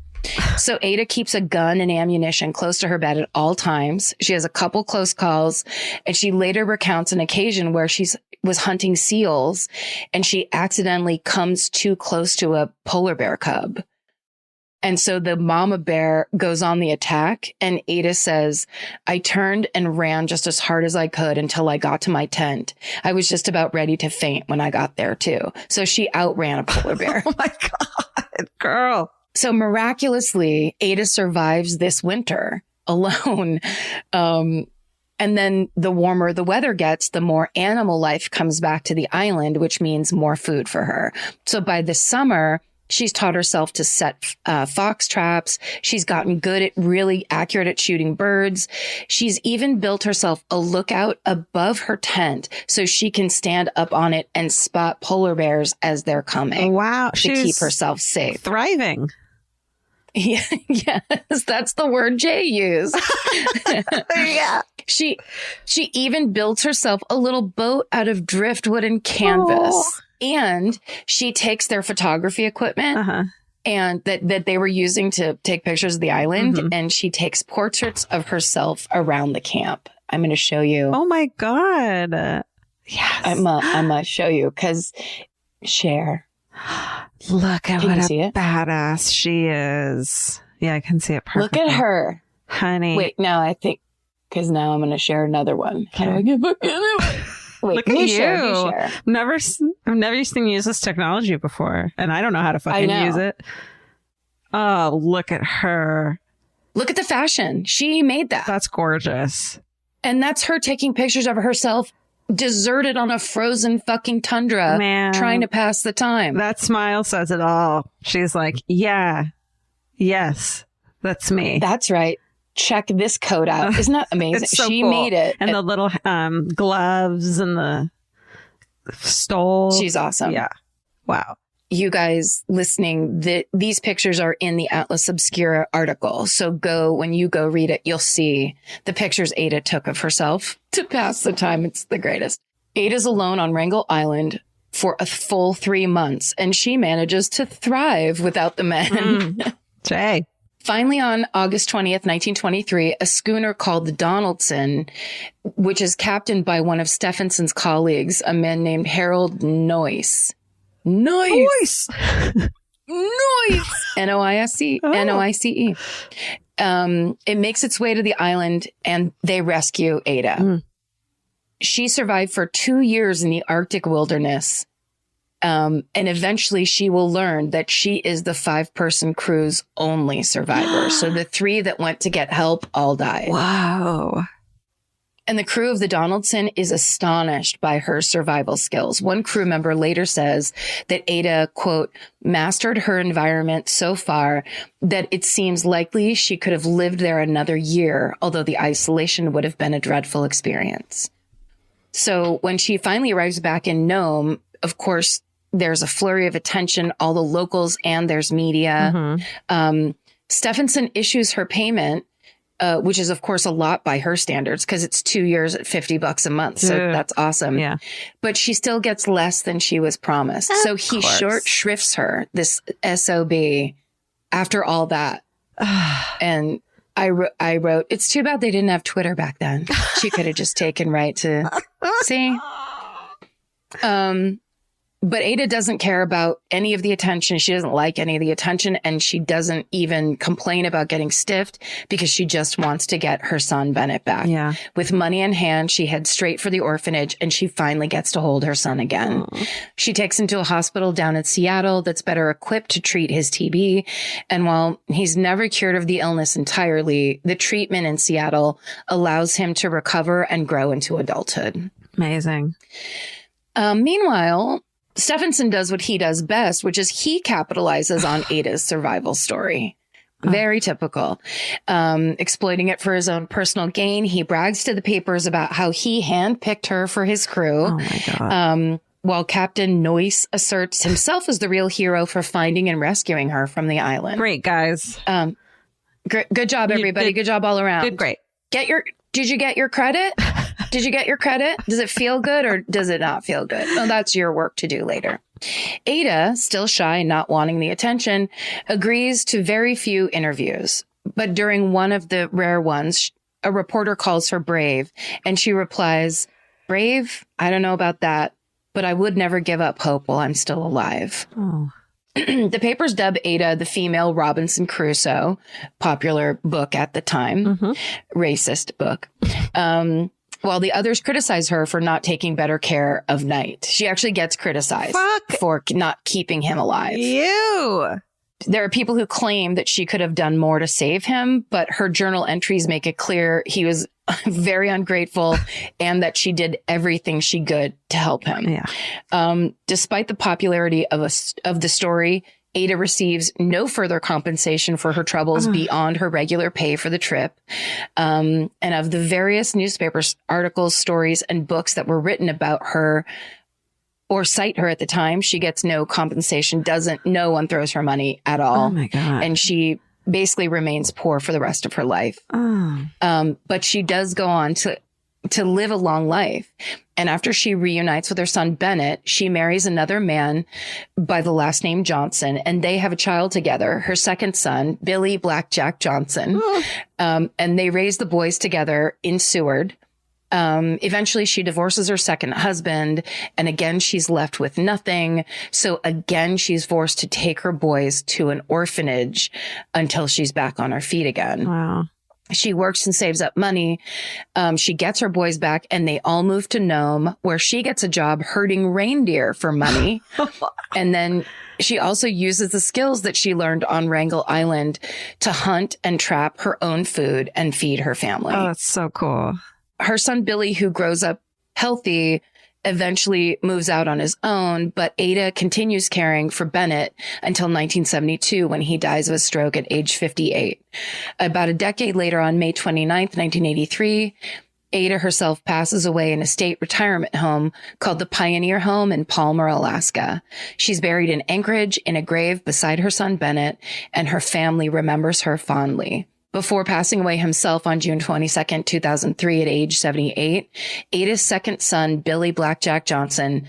Speaker 3: So Ada keeps a gun and ammunition close to her bed at all times. She has a couple close calls, and she later recounts an occasion where she was hunting seals and she accidentally comes too close to a polar bear cub. And so the mama bear goes on the attack, and Ada says, I turned and ran just as hard as I could until I got to my tent. I was just about ready to faint when I got there too. So she outran a polar bear.
Speaker 1: Oh my God, girl.
Speaker 3: So miraculously, Ada survives this winter alone. And then the warmer the weather gets, the more animal life comes back to the island, which means more food for her. So by the summer, she's taught herself to set fox traps. She's gotten good at really accurate at shooting birds. She's even built herself a lookout above her tent so she can stand up on it and spot polar bears as they're coming.
Speaker 1: Wow.
Speaker 3: To keep herself safe.
Speaker 1: Thriving.
Speaker 3: Yeah, yes, that's the word Jay used.
Speaker 1: Yeah.
Speaker 3: She even builds herself a little boat out of driftwood and canvas. Oh. And she takes their photography equipment and that they were using to take pictures of the island. And she takes portraits of herself around the camp. I'm going to show you.
Speaker 1: Oh my God. Yes.
Speaker 3: I must show you because share.
Speaker 1: Look at
Speaker 3: Can
Speaker 1: what
Speaker 3: you see
Speaker 1: a
Speaker 3: it?
Speaker 1: badass she is. Yeah, I can see it perfectly.
Speaker 3: Look at her.
Speaker 1: Honey.
Speaker 3: Wait, now I think, because now I'm going to share another one. How do I get back in it? Wait,
Speaker 1: look at you.
Speaker 3: Share.
Speaker 1: I've never seen you use this technology before, and I don't know how to fucking use it. Oh, look at her.
Speaker 3: Look at the fashion. She made that.
Speaker 1: That's gorgeous.
Speaker 3: And that's her taking pictures of herself deserted on a frozen fucking tundra,
Speaker 1: Man.
Speaker 3: trying to pass the time.
Speaker 1: That smile says it all. She's like, yeah, yes, that's me.
Speaker 3: That's right. Check this coat out. Isn't that amazing?
Speaker 1: It's so
Speaker 3: She
Speaker 1: cool.
Speaker 3: made it.
Speaker 1: And the little gloves and the stole.
Speaker 3: She's awesome.
Speaker 1: Yeah. Wow.
Speaker 3: You guys listening, these pictures are in the Atlas Obscura article. So when you go read it, you'll see the pictures Ada took of herself to pass the time. It's the greatest. Ada's alone on Wrangel Island for a full 3 months, and she manages to thrive without the men.
Speaker 1: Jay.
Speaker 3: Finally, on August 20th, 1923, a schooner called the Donaldson, which is captained by one of Stephenson's colleagues, a man named Harold Noyce. Noyce! Noyce! N-O-I-S-E.
Speaker 1: Oh.
Speaker 3: N-O-I-C-E. It makes its way to the island, and they rescue Ada. She survived for 2 years in the Arctic wilderness. And eventually she will learn that she is the 5-person crew's only survivor. So the 3 that went to get help all died.
Speaker 1: Wow.
Speaker 3: And the crew of the Donaldson is astonished by her survival skills. One crew member later says that Ada, quote, mastered her environment so far that it seems likely she could have lived there another year, although the isolation would have been a dreadful experience. So when she finally arrives back in Nome, of course, there's a flurry of attention, all the locals, and there's media. Stephenson issues her payment, which is, of course, a lot by her standards because it's 2 years at $50 a month. So that's awesome.
Speaker 1: Yeah.
Speaker 3: But she still gets less than she was promised. So he short shrifts her, this SOB, after all that. And I wrote, it's too bad they didn't have Twitter back then. She could have just taken right to see. But Ada doesn't care about any of the attention. She doesn't like any of the attention, and she doesn't even complain about getting stiffed because she just wants to get her son Bennett back.
Speaker 1: Yeah.
Speaker 3: With money in hand, she heads straight for the orphanage, and she finally gets to hold her son again. She takes him to a hospital down in Seattle that's better equipped to treat his TB. And while he's never cured of the illness entirely, the treatment in Seattle allows him to recover and grow into adulthood.
Speaker 1: Amazing.
Speaker 3: Meanwhile, Stephenson does what he does best, which is he capitalizes on Ada's survival story. Very typical. Exploiting it for his own personal gain. He brags to the papers about how he handpicked her for his crew.
Speaker 1: Oh my God.
Speaker 3: While Captain Noyce asserts himself as the real hero for finding and rescuing her from the island.
Speaker 1: Great, guys.
Speaker 3: Good job, everybody. Good job all around.
Speaker 1: Did great.
Speaker 3: Did you get your credit? Did you get your credit? Does it feel good or does it not feel good? Oh, that's your work to do later. Ada, still shy and not wanting the attention, agrees to very few interviews. But during one of the rare ones, a reporter calls her brave, and she replies, "Brave? I don't know about that, but I would never give up hope while I'm still alive."
Speaker 1: Oh.
Speaker 3: The papers dub Ada the female Robinson Crusoe, popular book at the time, racist book. While the others criticize her for not taking better care of Knight. She actually gets criticized for not keeping him alive.
Speaker 1: You.
Speaker 3: There are people who claim that she could have done more to save him, but her journal entries make it clear he was very ungrateful and that she did everything she could to help him.
Speaker 1: Yeah.
Speaker 3: Despite the popularity of the story, Ada receives no further compensation for her troubles beyond her regular pay for the trip. And of the various newspapers, articles, stories, and books that were written about her or cite her at the time, she gets no compensation. No one throws her money at all.
Speaker 1: Oh my God.
Speaker 3: And she basically remains poor for the rest of her life. But she does go on to live a long life. And after she reunites with her son, Bennett, she marries another man by the last name Johnson, and they have a child together, her second son, Billy Blackjack Johnson. And they raise the boys together in Seward. Eventually she divorces her second husband, and again, she's left with nothing. So again, she's forced to take her boys to an orphanage until she's back on her feet again.
Speaker 1: Wow.
Speaker 3: She works and saves up money. She gets her boys back, and they all move to Nome, where she gets a job herding reindeer for money. And then she also uses the skills that she learned on Wrangel Island to hunt and trap her own food and feed her family.
Speaker 1: Oh, that's so cool.
Speaker 3: Her son, Billy, who grows up healthy, eventually moves out on his own, but Ada continues caring for Bennett until 1972 when he dies of a stroke at age 58. About a decade later, on May 29th, 1983, Ada herself passes away in a state retirement home called the Pioneer Home in Palmer, Alaska. She's buried in Anchorage in a grave beside her son Bennett, and her family remembers her fondly. Before passing away himself on June 22nd, 2003 at age 78, Ada's second son, Billy Blackjack Johnson,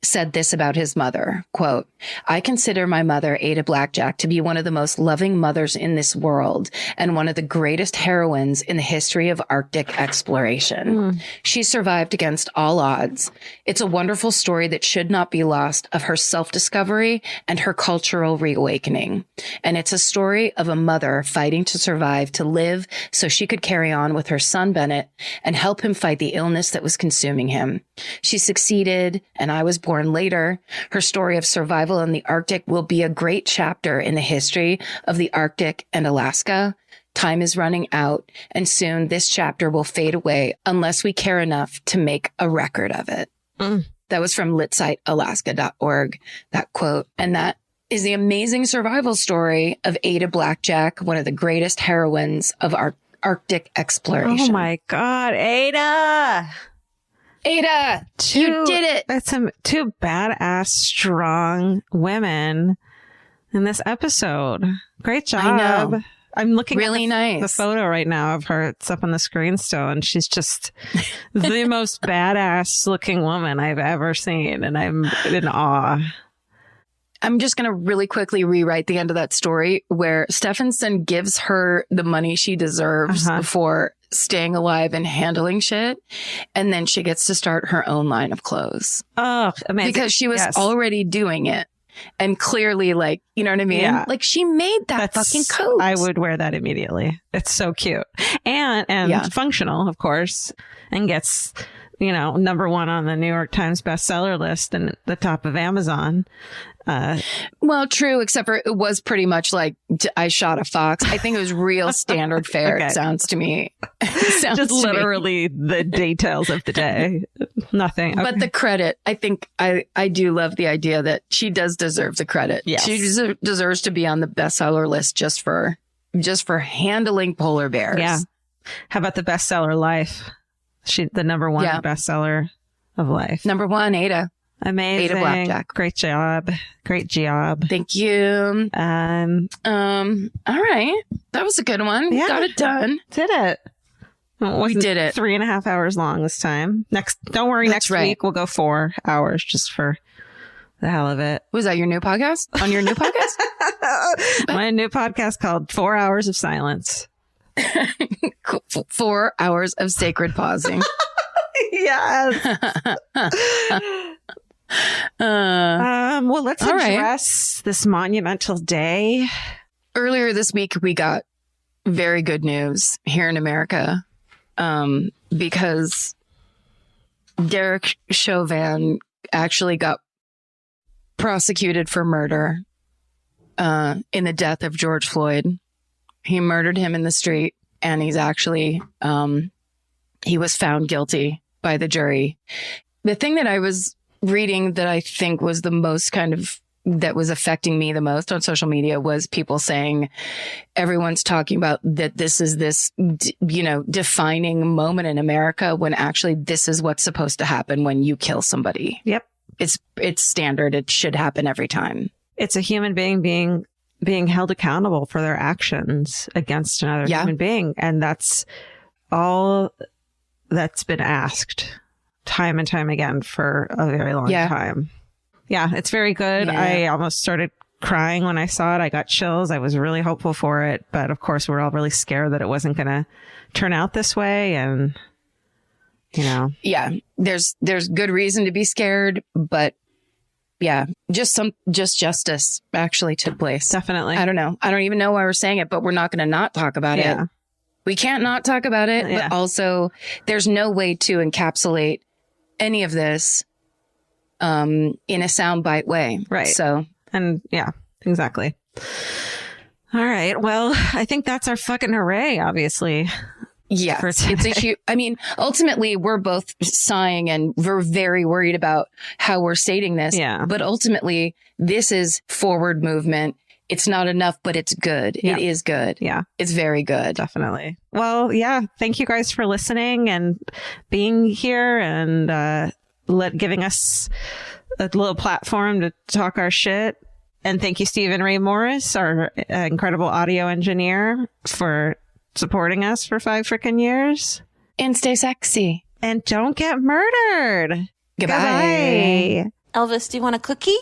Speaker 3: said this about his mother, quote, "I consider my mother, Ada Blackjack, to be one of the most loving mothers in this world and one of the greatest heroines in the history of Arctic exploration. She survived against all odds. It's a wonderful story that should not be lost of her self-discovery and her cultural reawakening. And it's a story of a mother fighting to survive, to live so she could carry on with her son Bennett and help him fight the illness that was consuming him. She succeeded, and I was born later. Her story of survival in the Arctic will be a great chapter in the history of the Arctic and Alaska. Time is running out, and soon this chapter will fade away unless we care enough to make a record of it." That was from litsitealaska.org, that quote. And that is the amazing survival story of Ada Blackjack, one of the greatest heroines of our Arctic exploration.
Speaker 1: Oh my God, Ada!
Speaker 3: Ada, you did it.
Speaker 1: That's some two badass, strong women in this episode. Great job.
Speaker 3: I know.
Speaker 1: I'm looking
Speaker 3: really
Speaker 1: at
Speaker 3: nice.
Speaker 1: the photo right now of her. It's up on the screen still, and she's just the most badass looking woman I've ever seen, and I'm in awe.
Speaker 3: I'm just going to really quickly rewrite the end of that story where Stephenson gives her the money she deserves for staying alive and handling shit. And then she gets to start her own line of clothes.
Speaker 1: Oh, amazing.
Speaker 3: Because she was already doing it. And clearly, like, you know what I mean?
Speaker 1: Yeah.
Speaker 3: Like, she made that fucking coat.
Speaker 1: I would wear that immediately. It's so cute. And functional, of course. And gets, you know, #1 on the New York Times bestseller list and the top of Amazon.
Speaker 3: Well, true, except for it was pretty much like I shot a fox. I think it was real standard fare. Okay. It sounds to me.
Speaker 1: Just literally the details of the day. Nothing. Okay.
Speaker 3: But the credit, I think I do love the idea that she does deserve the credit.
Speaker 1: Yes.
Speaker 3: She deserves to be on the bestseller list just for handling polar bears.
Speaker 1: Yeah. How about the bestseller Life? The #1 bestseller of Life.
Speaker 3: #1, Ada.
Speaker 1: Amazing.
Speaker 3: Ada Blackjack.
Speaker 1: Great job. Great job.
Speaker 3: Thank you. All right. That was a good one.
Speaker 1: Yeah.
Speaker 3: Got it done.
Speaker 1: Did it.
Speaker 3: We did it.
Speaker 1: 3.5 hours long this time. Don't worry.
Speaker 3: That's
Speaker 1: next week we'll go 4 hours just for the hell of it.
Speaker 3: Was that your new podcast? On your new podcast?
Speaker 1: My new podcast called 4 Hours of Silence.
Speaker 3: 4 hours of sacred pausing.
Speaker 1: Yes. Well, let's address this monumental day.
Speaker 3: Earlier this week, we got very good news here in America because Derek Chauvin actually got prosecuted for murder in the death of George Floyd. He murdered him in the street, and he's actually he was found guilty by the jury. The thing that I was reading that I think was the most that was affecting me the most on social media was people saying everyone's talking about that this is this, defining moment in America when actually this is what's supposed to happen when you kill somebody.
Speaker 1: Yep.
Speaker 3: It's standard. It should happen every time.
Speaker 1: It's a human being being held accountable for their actions against another human being. And that's all that's been asked time and time again for a very long time. Yeah, it's very good. Yeah. I almost started crying when I saw it. I got chills. I was really hopeful for it. But of course, we're all really scared that it wasn't going to turn out this way. And, Yeah,
Speaker 3: there's good reason to be scared. But yeah, just justice actually took place.
Speaker 1: Definitely.
Speaker 3: I don't know. I don't even know why we're saying it, but we're not going to not talk about it. We can't not talk about it. Yeah. But also, there's no way to encapsulate any of this in a soundbite way.
Speaker 1: Right.
Speaker 3: So,
Speaker 1: and yeah, exactly. All right. Well, I think that's our fucking hooray, obviously.
Speaker 3: Yeah, it's a huge, I mean, ultimately we're both sighing and we're very worried about how we're stating this.
Speaker 1: Yeah.
Speaker 3: But ultimately this is forward movement. It's not enough, but it's good.
Speaker 1: Yeah.
Speaker 3: It is good.
Speaker 1: Yeah.
Speaker 3: It's very good.
Speaker 1: Definitely. Well, yeah. Thank you guys for listening and being here and giving us a little platform to talk our shit. And thank you, Stephen Ray Morris, our incredible audio engineer, for supporting us for 5 freaking years.
Speaker 3: And stay sexy.
Speaker 1: And don't get murdered.
Speaker 3: Goodbye.
Speaker 1: Goodbye.
Speaker 6: Elvis, do you want a cookie?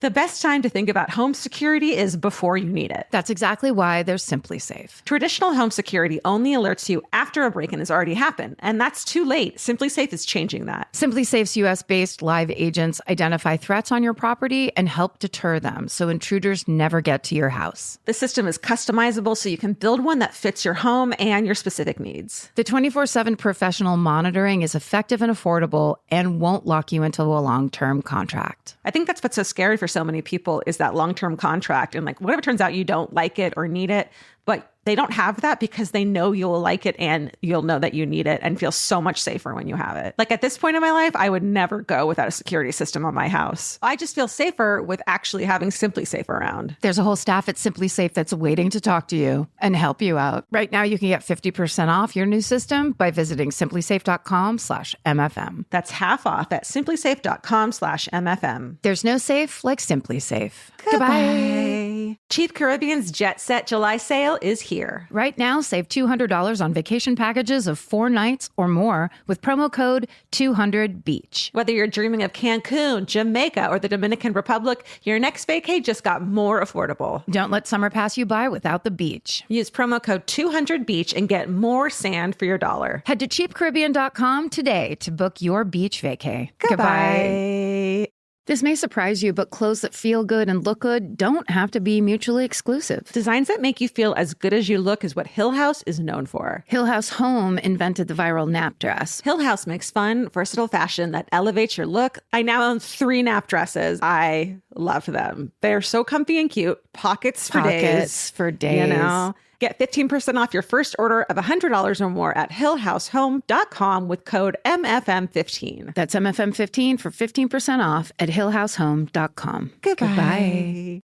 Speaker 2: The best time to think about home security is before you need it.
Speaker 5: That's exactly why there's Simply Safe.
Speaker 2: Traditional home security only alerts you after a break-in has already happened, and that's too late. Simply Safe is changing that.
Speaker 5: Simply Safe's US-based live agents identify threats on your property and help deter them so intruders never get to your house.
Speaker 2: The system is customizable so you can build one that fits your home and your specific needs.
Speaker 5: The 24/7 professional monitoring is effective and affordable and won't lock you into a long-term contract.
Speaker 2: I think that's what's so scary for so many people is that long-term contract. And like, whatever turns out you don't like it or need it, but they don't have that because they know you'll like it and you'll know that you need it and feel so much safer when you have it. Like at this point in my life, I would never go without a security system on my house. I just feel safer with actually having Simply Safe around.
Speaker 5: There's a whole staff at Simply Safe that's waiting to talk to you and help you out. Right now, you can get 50% off your new system by visiting simplysafe.com/MFM.
Speaker 2: That's half off at simplysafe.com/MFM.
Speaker 5: There's no safe like Simply Safe.
Speaker 2: Goodbye. Chief Caribbean's Jet Set July sale is here.
Speaker 5: Right now, save $200 on vacation packages of 4 nights or more with promo code 200BEACH.
Speaker 2: Whether you're dreaming of Cancun, Jamaica, or the Dominican Republic, your next vacay just got more affordable.
Speaker 5: Don't let summer pass you by without the beach.
Speaker 2: Use promo code 200BEACH and get more sand for your dollar.
Speaker 5: Head to cheapcaribbean.com today to book your beach vacay.
Speaker 2: Goodbye.
Speaker 5: This may surprise you, but clothes that feel good and look good don't have to be mutually exclusive.
Speaker 2: Designs that make you feel as good as you look is what Hill House is known for.
Speaker 5: Hill House Home invented the viral nap dress.
Speaker 2: Hill House makes fun, versatile fashion that elevates your look. I now own 3 nap dresses. I love them. They're so comfy and cute. Pockets for days. You know? Get 15% off your first order of $100 or more at hillhousehome.com with code MFM15.
Speaker 5: That's MFM15 for 15% off at hillhousehome.com.
Speaker 2: Goodbye.